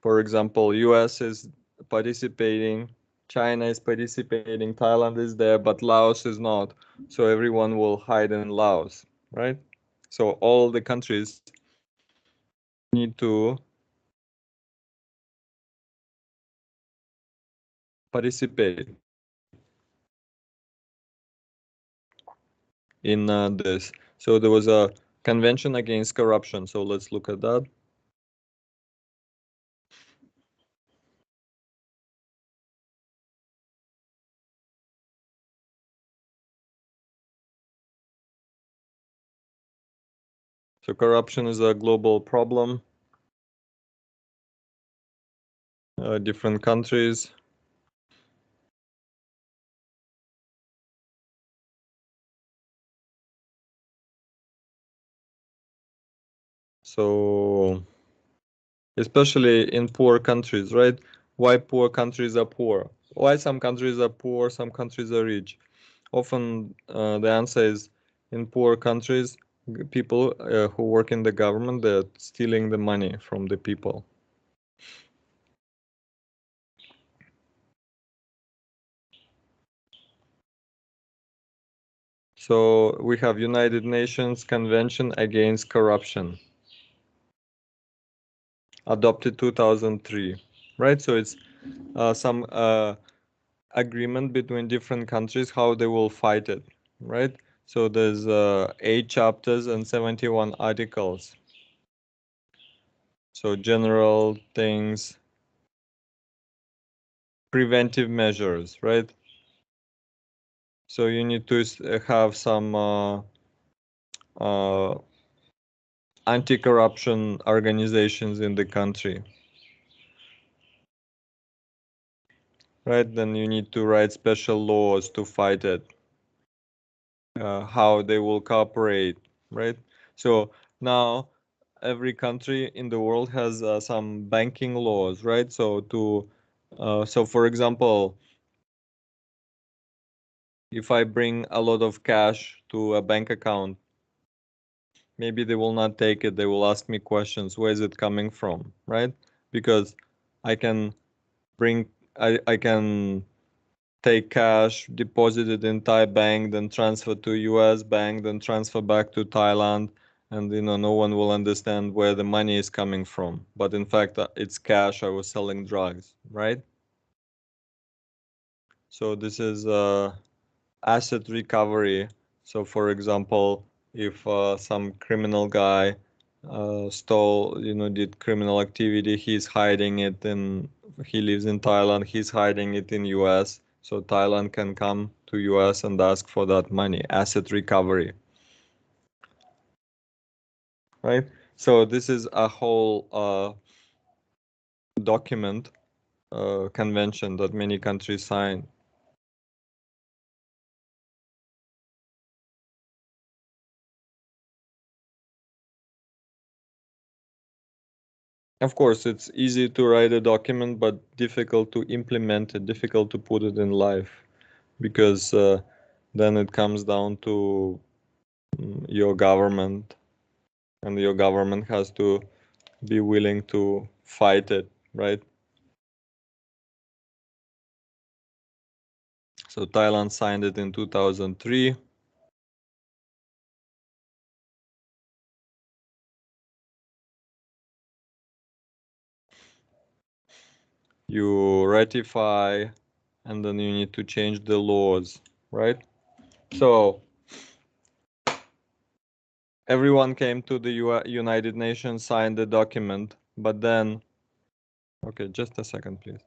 for example, US is participating, China is participating, Thailand is there, but Laos is not. So everyone will hide in Laos, right? So all the countries need to participate in this. So there was a convention against corruption. So let's look at that. So corruption is a global problem. Different countries. So especially in poor countries, right? Why poor countries are poor? Why some countries are poor, some countries are rich? Often the answer is in poor countries, people who work in the government, they're stealing the money from the people. So we have United Nations Convention Against Corruption, adopted 2003, right? So it's some agreement between different countries how they will fight it, right? So there's 8 chapters and 71 articles. So general things, preventive measures, right? So you need to have some anti-corruption organizations in the country, right? Then you need to write special laws to fight it, how they will cooperate, right? So now every country in the world has some banking laws, right? So so for example, if I bring a lot of cash to a bank account, maybe they will not take it. They will ask me questions. Where is it coming from, right? Because I can bring, I can take cash, deposit it in Thai bank, then transfer to US bank, then transfer back to Thailand, and no one will understand where the money is coming from. But in fact, it's cash. I was selling drugs, right? So this is asset recovery. So for example, if some criminal guy stole, did criminal activity, he's hiding it in, he lives in Thailand, he's hiding it in US. So Thailand can come to US and ask for that money, asset recovery, right? So this is a whole document, convention that many countries sign. Of course, it's easy to write a document, but difficult to implement it, difficult to put it in life, because then it comes down to your government, and your government has to be willing to fight it, right? So Thailand signed it in 2003. You ratify, and then you need to change the laws, right? So everyone came to the United Nations, signed the document, but then, okay, just a second, please.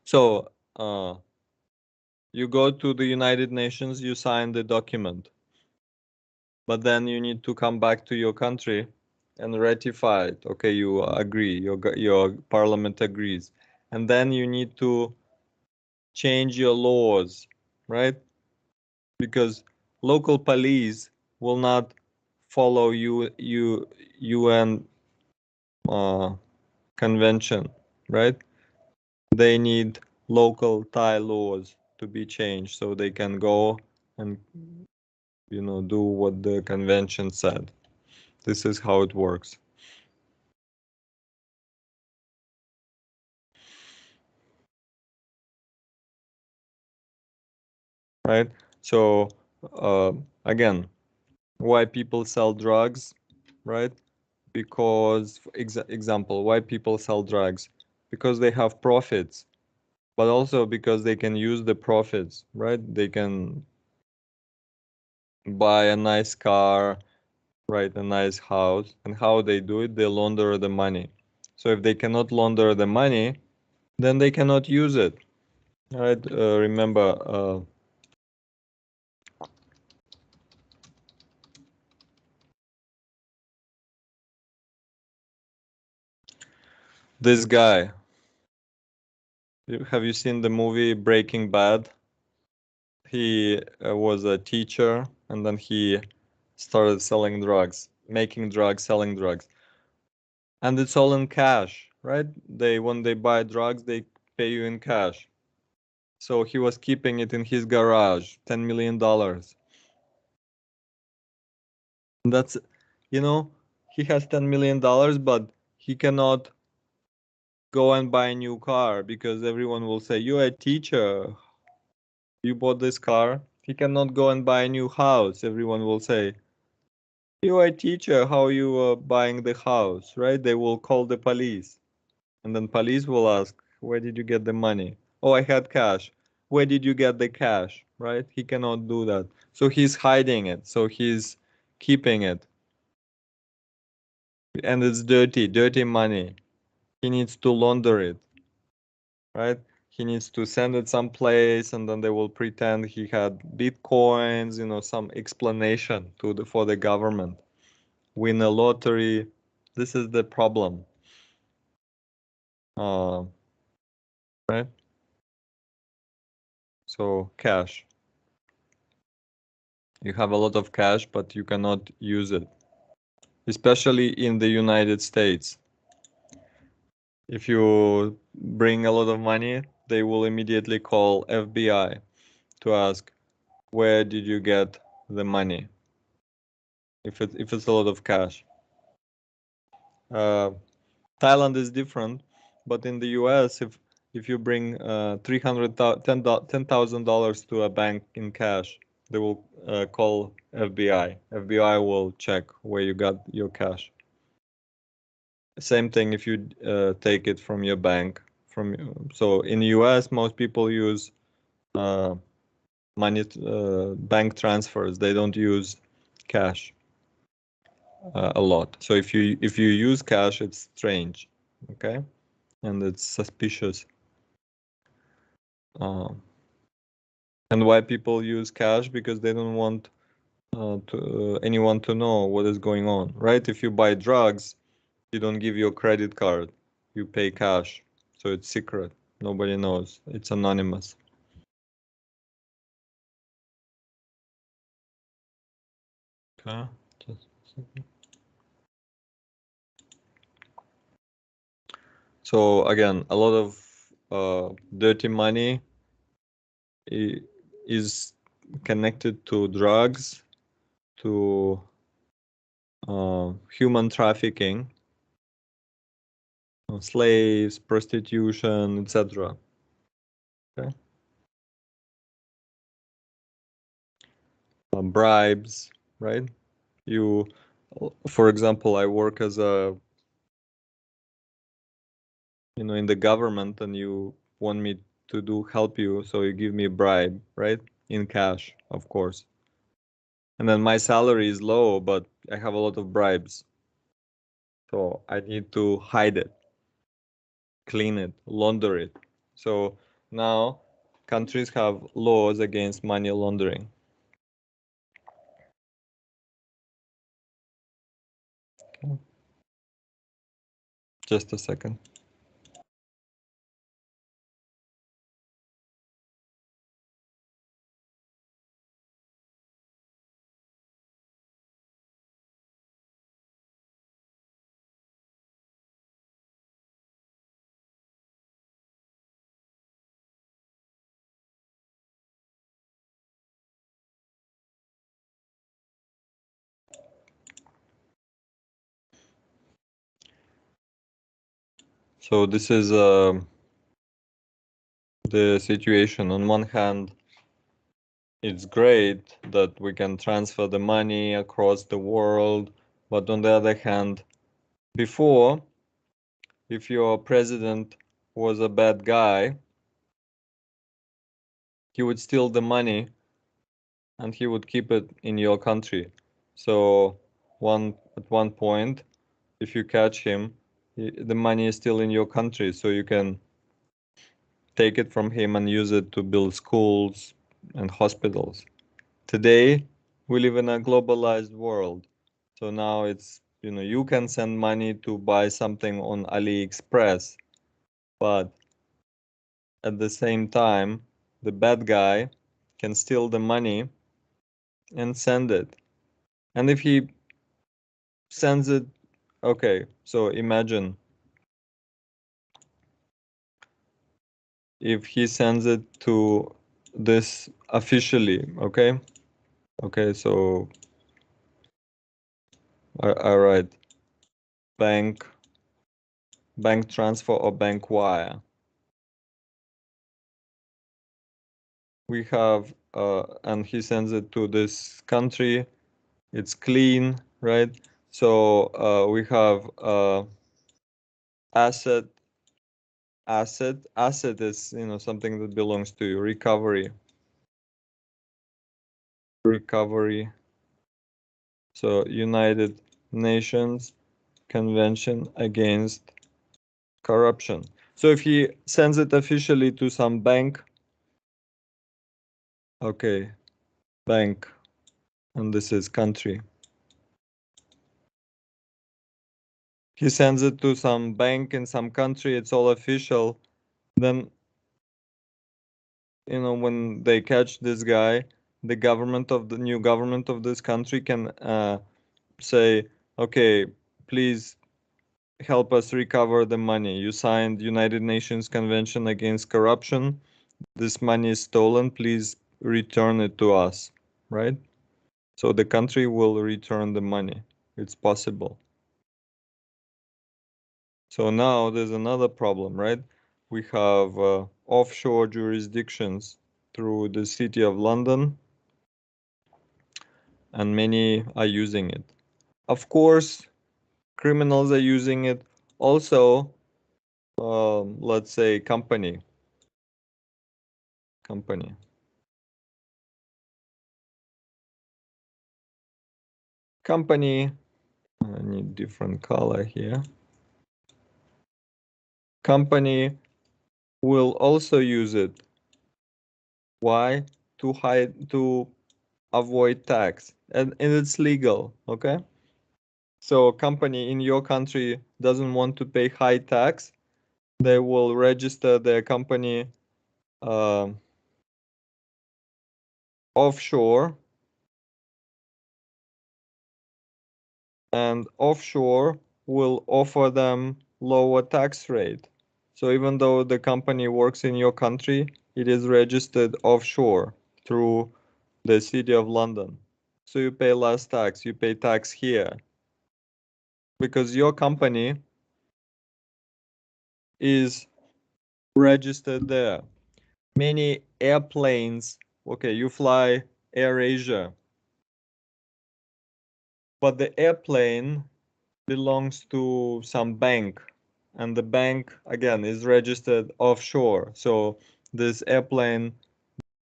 So you go to the United Nations, you sign the document, but then you need to come back to your country and ratify it. Okay, you agree, your parliament agrees, and then you need to change your laws, right? Because local police will not follow UN convention, right? They need local Thai laws to be changed so they can go and do what the convention said. This is how it works. Right? So again, why people sell drugs, right? Because example, why people sell drugs? Because they have profits, but also because they can use the profits, right? They can buy a nice car, right, a nice house. And how they do it? They launder the money. So if they cannot launder the money, then they cannot use it. Right? Remember, this guy. Have you seen the movie Breaking Bad? He was a teacher, and then he started selling drugs, making drugs, selling drugs, and it's all in cash, right? When they buy drugs, they pay you in cash. So he was keeping it in his garage, $10 million. That's, you know, he has $10 million, but he cannot go and buy a new car because everyone will say, "You're a teacher. You bought this car." He cannot go and buy a new house. Everyone will say, "You're a teacher. How you buying the house?" Right? They will call the police, and then police will ask, "Where did you get the money?" "Oh, I had cash." "Where did you get the cash?" Right? He cannot do that. So he's hiding it. So he's keeping it, and it's dirty, dirty money. He needs to launder it, right? He needs to send it someplace, and then they will pretend he had bitcoins, some explanation for the government. Win a lottery. This is the problem, uh, right? So cash. You have a lot of cash, but you cannot use it, especially in the United States. If you bring a lot of money, they will immediately call FBI to ask, where did you get the money? If it's a lot of cash. Uh, Thailand is different, but in the US, if you bring $10,000 to a bank in cash, they will call FBI. FBI will check where you got your cash. Same thing if you take it from your bank. So in the US, most people use uh, bank transfers. They don't use cash a lot. So if you use cash, it's strange, okay, and it's suspicious. And why people use cash? Because they don't want anyone to know what is going on, right? If you buy drugs, you don't give your credit card, you pay cash, so it's secret. Nobody knows. It's anonymous. Okay. Just a second. So again, a lot of dirty money is connected to drugs, to human trafficking, slaves, prostitution, etc. Okay. Bribes, right? You, for example, I work as in the government, and you want me to help you, so you give me a bribe, right? In cash, of course. And then my salary is low, but I have a lot of bribes. So I need to hide it, clean it, launder it. So now countries have laws against money laundering. Okay. Just a second. So this is the situation. On one hand, it's great that we can transfer the money across the world, but on the other hand, before, if your president was a bad guy, he would steal the money and he would keep it in your country. So at one point, if you catch him, the money is still in your country, so you can take it from him and use it to build schools and hospitals. Today, we live in a globalized world. So now it's, you can send money to buy something on AliExpress, but at the same time, the bad guy can steal the money and send it. And if he sends it, okay, so imagine if he sends it to this officially, okay? Okay, so I write bank transfer or bank wire. We have, and he sends it to this country. It's clean, right? So we have asset. Asset is, something that belongs to you. Recovery. So United Nations Convention Against Corruption. So if he sends it officially to some bank, okay, bank, and this is country. He sends it to some bank in some country, it's all official. Then, when they catch this guy, the new government of this country can say, okay, please help us recover the money. You signed United Nations Convention Against Corruption. This money is stolen. Please return it to us, right? So the country will return the money. It's possible. So now there's another problem, right? We have offshore jurisdictions through the City of London, and many are using it. Of course, criminals are using it. Also, let's say company. Company, I need different color here. Company will also use it. Why? To avoid tax. And it's legal, okay? So a company in your country doesn't want to pay high tax, they will register their company offshore, and offshore will offer them lower tax rate. So even though the company works in your country, it is registered offshore through the City of London. So you pay less tax, you pay tax here because your company is registered there. Many airplanes, okay, you fly AirAsia, but the airplane belongs to some bank, and the bank again is registered offshore. So this airplane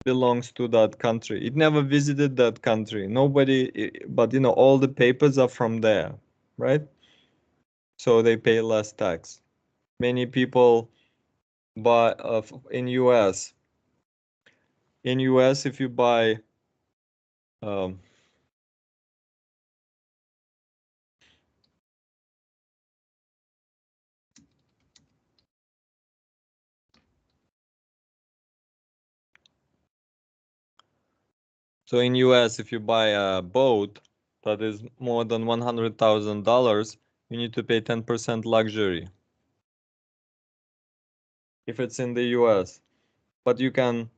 belongs to that country. It never visited that country. Nobody, but all the papers are from there, right? So they pay less tax. Many people buy in US. In US, if you buy um, so in US, if you buy a boat that is more than $100,000, you need to pay 10% luxury if it's in the US. But you can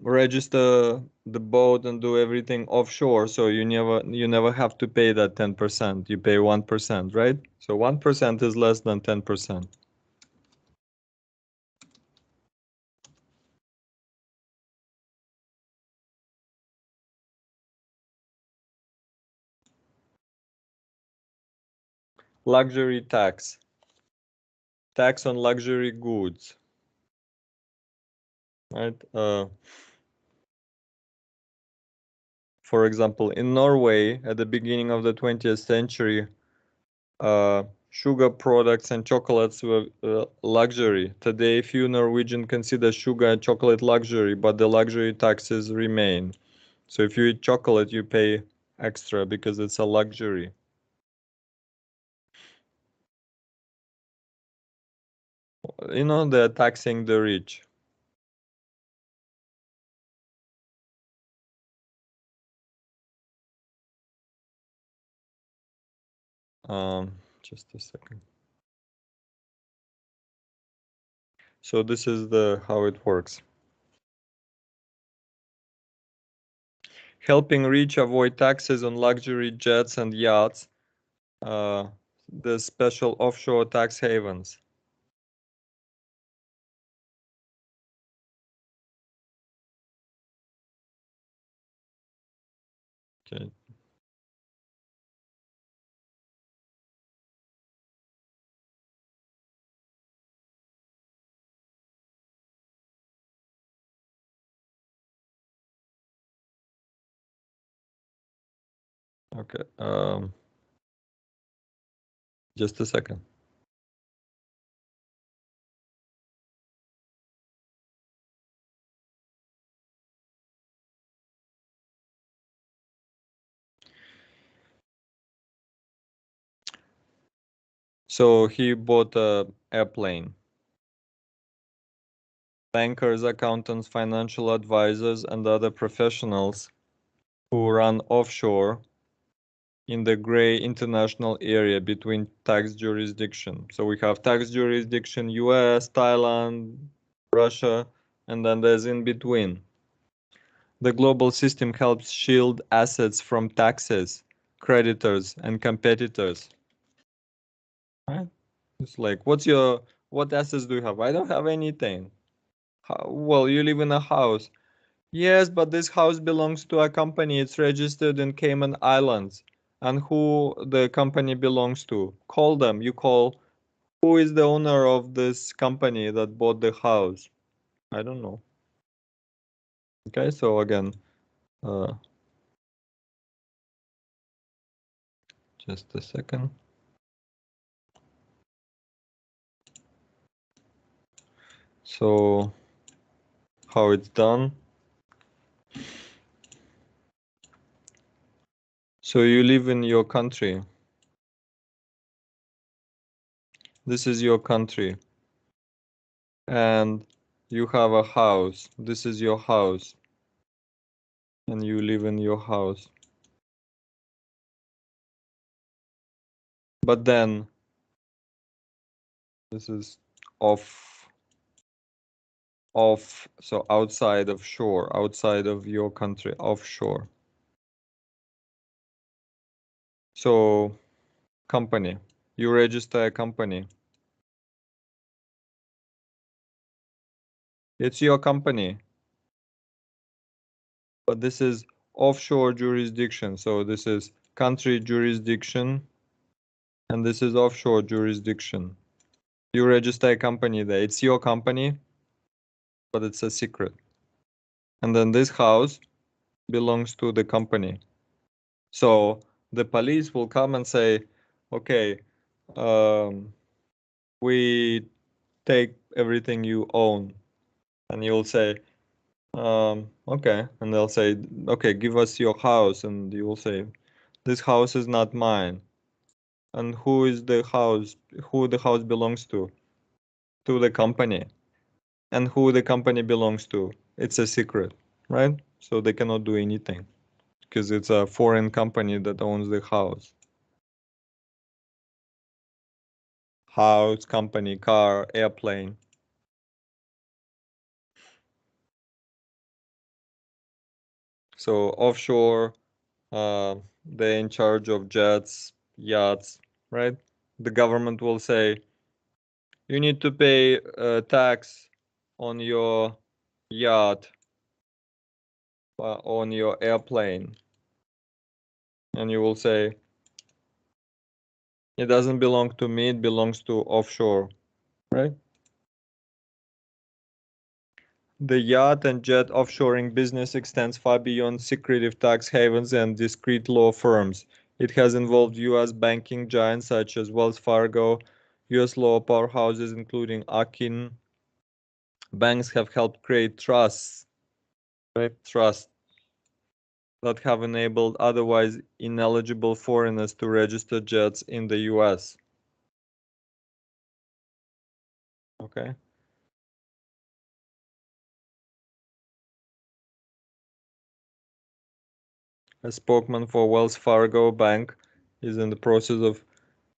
register the boat and do everything offshore, so you never have to pay that 10%. You pay 1%, right? So 1% is less than 10%. luxury tax. Tax on luxury goods. Right? For example, in Norway, at the beginning of the 20th century, sugar products and chocolates were luxury. Today, few Norwegians consider sugar and chocolate luxury, but the luxury taxes remain. So if you eat chocolate, you pay extra because it's a luxury. You know, they're taxing the rich. Just a second. So this is the how it works. Helping rich avoid taxes on luxury jets and yachts. The special offshore tax havens. Okay. Okay. Just a second. So he bought a airplane. Bankers, accountants, financial advisors, and other professionals who run offshore in the gray international area between tax jurisdiction. So we have tax jurisdiction, US, Thailand, Russia, and then there's in between. The global system helps shield assets from taxes, creditors, and competitors. Right? It's like, what assets do you have? I don't have anything. Well, you live in a house. Yes, but this house belongs to a company. It's registered in Cayman Islands. And who the company belongs to? Call them. You call, who is the owner of this company that bought the house? I don't know. Okay, so again, uh, just a second. So how it's done. So you live in your country. This is your country. And you have a house. This is your house. And you live in your house. But then this is off, so outside of shore, outside of your country, offshore. So company, you register a company. It's your company, but this is offshore jurisdiction. So this is country jurisdiction, and this is offshore jurisdiction. You register a company there. It's your company, but it's a secret. And then this house belongs to the company. So the police will come and say, okay, we take everything you own. And you'll say, okay. And they'll say, okay, give us your house. And you will say, this house is not mine. And who is the house? Who the house belongs to? To the company. And who the company belongs to? It's a secret, right? So they cannot do anything because it's a foreign company that owns the house. House, company, car, airplane. So offshore, they're in charge of jets, yachts, right? The government will say, you need to pay tax on your yacht, on your airplane. And you will say, It doesn't belong to me, it belongs to offshore, right? The yacht and jet offshoring business extends far beyond secretive tax havens and discreet law firms. It has involved U.S. banking giants such as Wells Fargo, U.S. law powerhouses including Akin. Banks have helped create trusts, right? Trust that have enabled otherwise ineligible foreigners to register jets in the US. Okay. A spokesman for Wells Fargo Bank is in the process of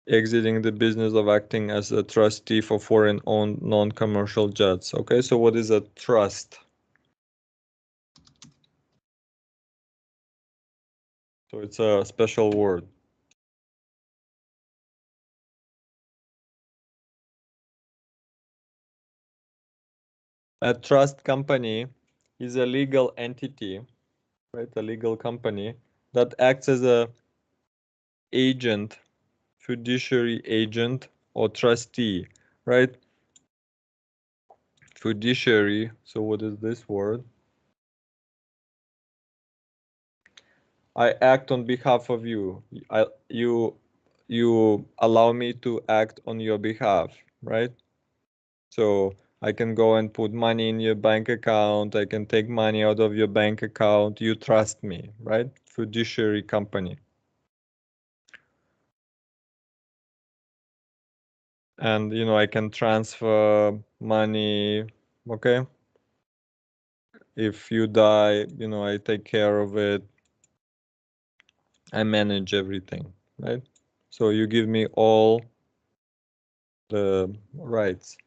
exiting the business of acting as a trustee for foreign-owned non-commercial jets. Okay, so what is a trust? So it's a special word. A trust company is a legal entity, right? A legal company that acts as a agent, fiduciary agent, or trustee, right? Fiduciary. So what is this word? I act on behalf of you. You allow me to act on your behalf, right? So I can go and put money in your bank account. I can take money out of your bank account. You trust me, right? Fiduciary company. And I can transfer money, okay? If you die, I take care of it. I manage everything, right? So you give me all the rights.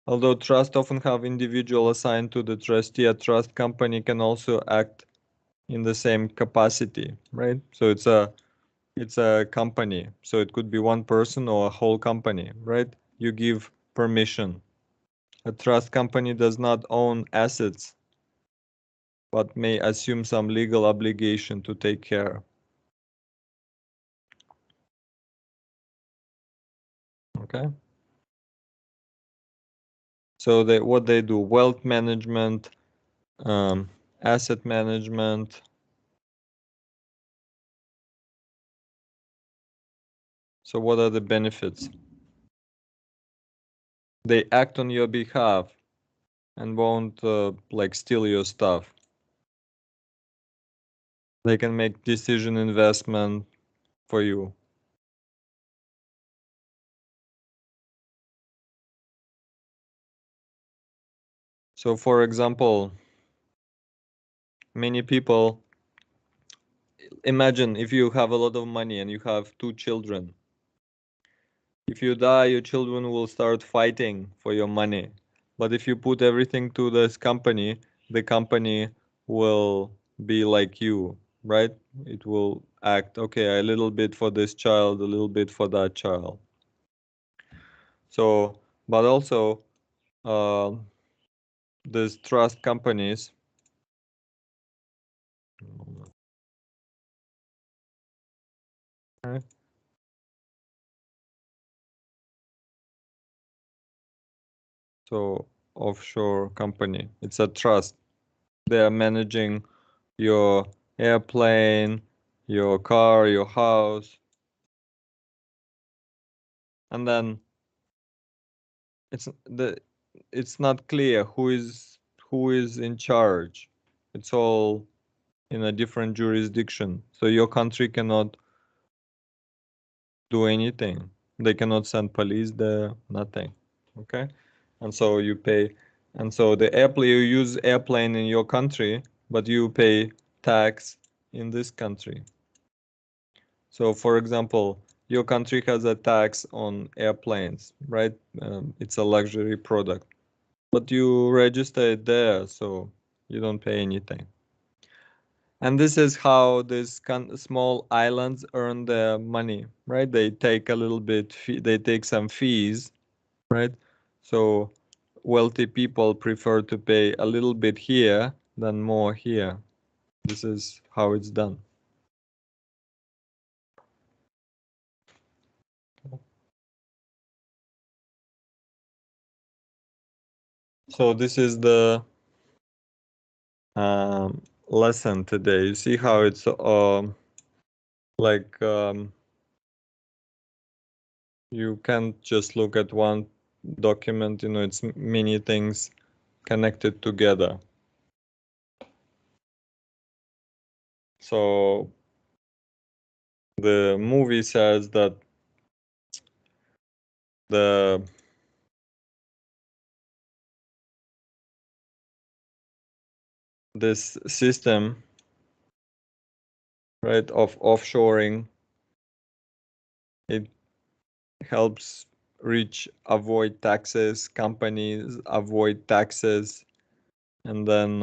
Although trusts often have individual assigned to the trustee, a trust company can also act in the same capacity, right? So it's a company. So it could be one person or a whole company, right? You give permission. A trust company does not own assets, but may assume some legal obligation to take care. Okay. So what they do, wealth management, asset management. So what are the benefits? They act on your behalf and won't like steal your stuff. They can make decision investment for you. So for example, many people, imagine if you have a lot of money and you have two children. If you die, your children will start fighting for your money. But if you put everything to this company, the company will be like you, right? It will act, okay, a little bit for this child, a little bit for that child. So, but also, uh, these trust companies, right? So offshore company, it's a trust. They are managing your airplane, your car, your house, and then it's the it's not clear who is in charge. It's all in a different jurisdiction. So your country cannot do anything. They cannot send police there, nothing. Okay? And so you pay, and so the airplane, you use airplane in your country, but you pay tax in this country. So for example, your country has a tax on airplanes, right? It's a luxury product, but you register it there, so you don't pay anything. And this is how these small islands earn their money, right? They take a little bit, they take some fees, right? So wealthy people prefer to pay a little bit here than more here. This is how it's done. So this is the lesson today. You see how it's like you can't just look at one document, it's many things connected together. So the movie says that this system, right, of offshoring, it helps rich avoid taxes, companies avoid taxes, and then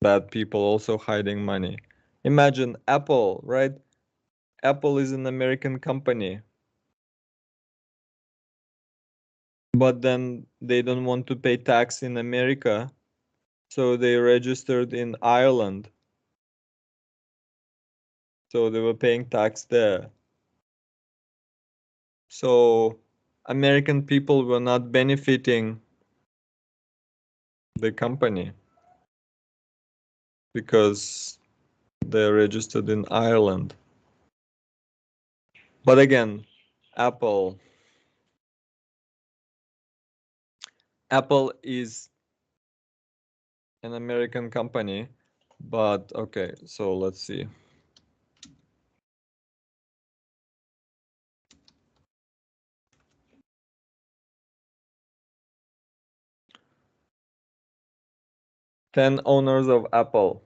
bad people also hiding money. Imagine Apple, right? Apple is an American company, but then they don't want to pay tax in America, so they registered in Ireland. So they were paying tax there. So American people were not benefiting the company because they're registered in Ireland. But again, Apple is an American company, but okay, so let's see. Ten owners of Apple.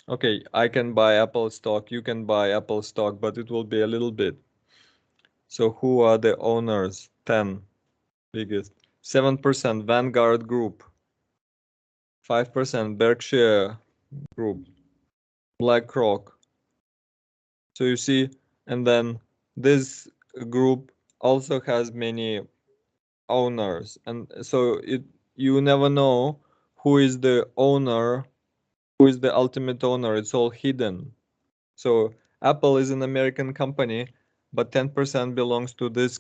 Okay, I can buy Apple stock, you can buy Apple stock, but it will be a little bit. So who are the owners? 10 biggest. 7% Vanguard Group. 5% Berkshire Group. BlackRock. So you see, and then this group also has many owners, and so you never know who is the owner, who is the ultimate owner. It's all hidden. So Apple is an American company, but 10% belongs to this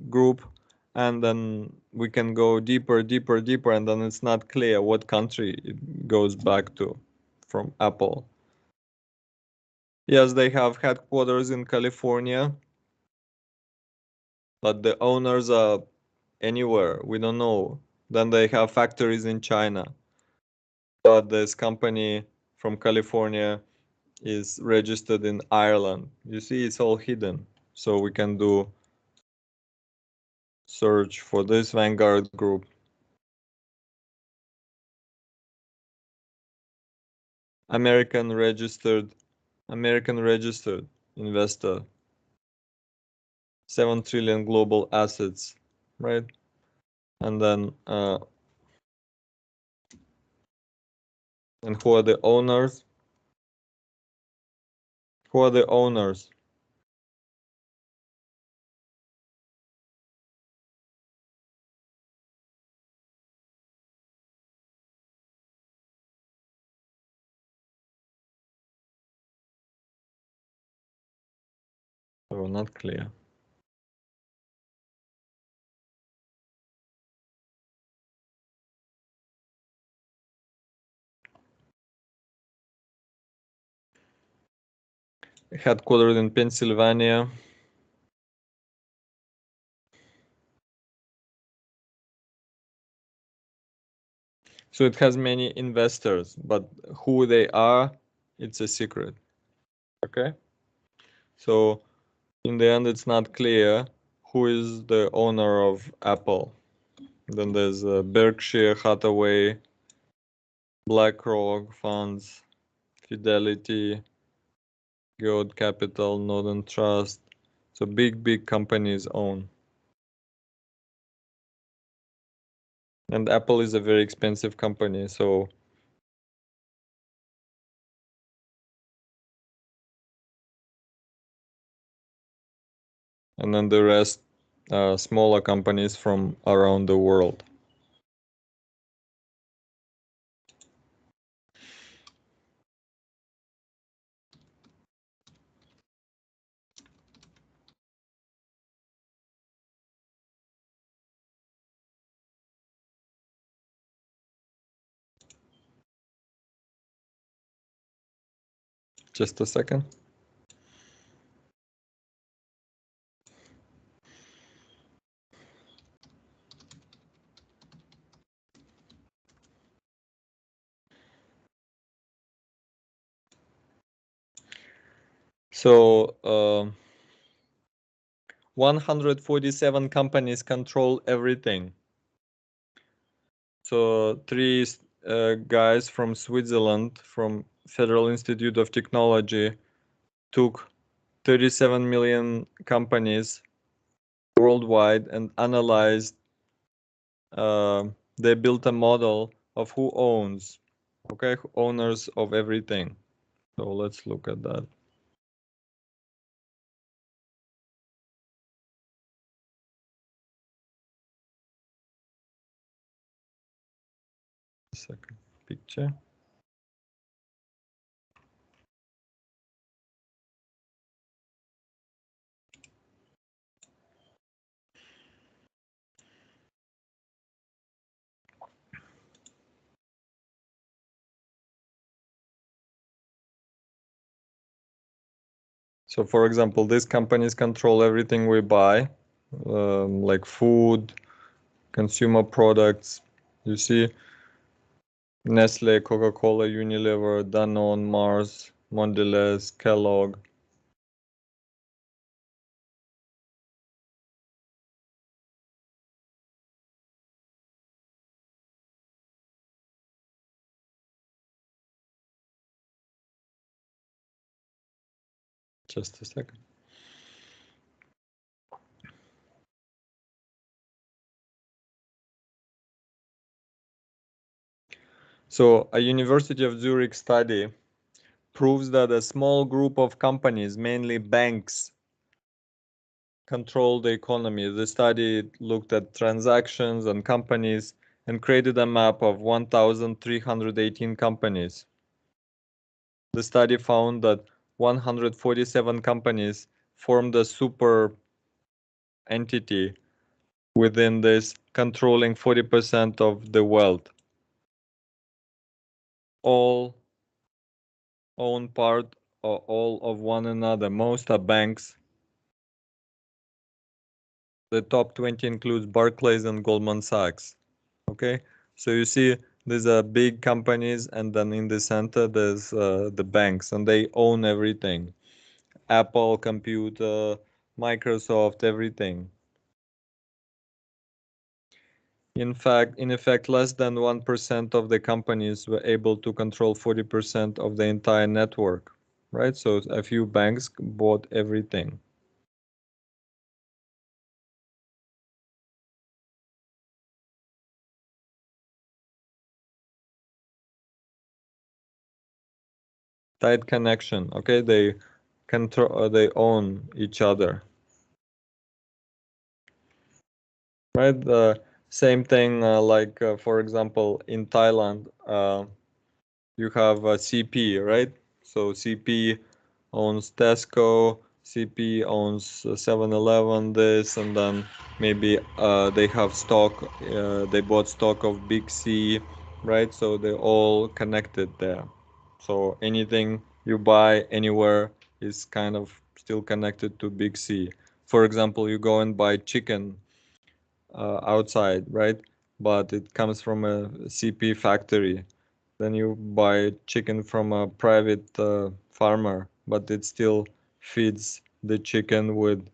group, and then we can go deeper, deeper, deeper, and then it's not clear what country it goes back to from Apple. Yes, they have headquarters in California, but the owners are anywhere. We don't know. Then they have factories in China. But this company from California is registered in Ireland. You see, it's all hidden. So we can do search for this Vanguard Group. American registered investor. 7 trillion global assets, right? And then and who are the owners? Who are the owners? Oh, not clear. Headquartered in Pennsylvania. So it has many investors, but who they are, it's a secret. Okay? So in the end, it's not clear who is the owner of Apple. Then there's Berkshire Hathaway, BlackRock funds, Fidelity, Geode Capital, Northern Trust. So big companies own. And Apple is a very expensive company, so and then the rest smaller companies from around the world. Just a second. So 147 companies control everything. So three guys from Switzerland, from Federal Institute of Technology, took 37 million companies worldwide and analyzed. They built a model of who owns, okay, owners of everything. So let's look at that. Second picture. So for example, these companies control everything we buy, like food, consumer products. You see Nestle, Coca-Cola, Unilever, Danone, Mars, Mondelez, Kellogg. Just a second. So a University of Zurich study proves that a small group of companies, mainly banks, control the economy. The study looked at transactions and companies and created a map of 1,318 companies. The study found that 147 companies formed a super entity within this, controlling 40% of the wealth. All own part or all of one another. Most are banks. The top 20 includes Barclays and Goldman Sachs. Okay, so you see these are big companies, and then in the center there's the banks, and they own everything. Apple, computer, Microsoft, everything. In effect, less than 1% of the companies were able to control 40% of the entire network, right? So a few banks bought everything. Tight connection, okay? They control, they own each other, right? The same thing, like for example, in Thailand, you have CP, right? So CP owns Tesco, CP owns 7-Eleven, this, and then maybe they have stock, they bought stock of Big C, right? So they're all connected there. So anything you buy anywhere is kind of still connected to Big C. For example, you go and buy chicken outside, right? But it comes from a CP factory. Then you buy chicken from a private farmer, but it still feeds the chicken with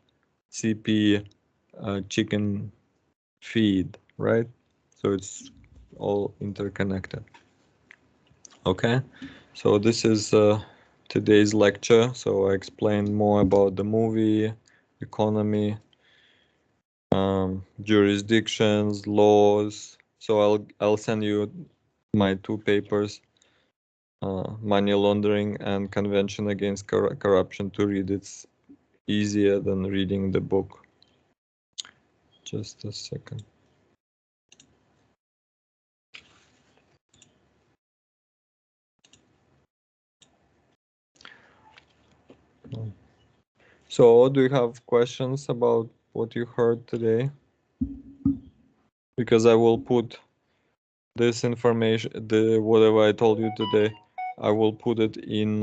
CP chicken feed, right? So it's all interconnected. Okay, so this is today's lecture. So I explained more about the movie, economy, jurisdictions, laws. So I'll send you my two papers, money laundering and convention against corruption, to read. It's easier than reading the book. Just a second. So do you have questions about what you heard today? Because I will put this information, the whatever I told you today, I will put it in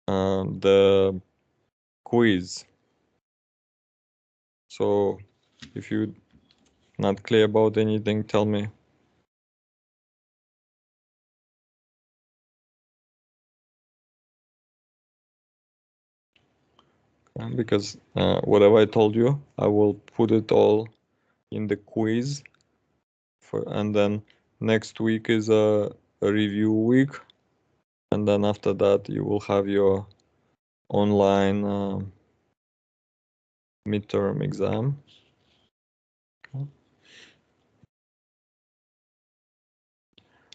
the quiz. So if you're not clear about anything, tell me. Because whatever I told you, I will put it all in the quiz. And then next week is a review week. And then after that, you will have your online midterm exam.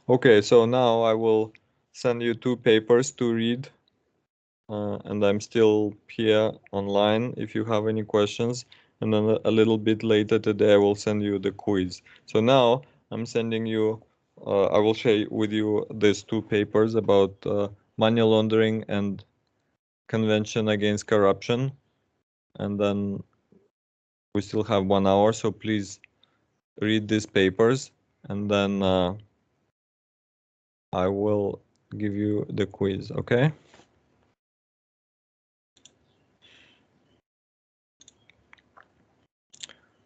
Okay, so now I will send you 2 papers to read. And I'm still here online if you have any questions. And then a little bit later today, I will send you the quiz. So now I'm sending you, I will share with you these 2 papers about money laundering and Convention Against Corruption. And then we still have 1 hour, so please read these papers. And then I will give you the quiz, okay?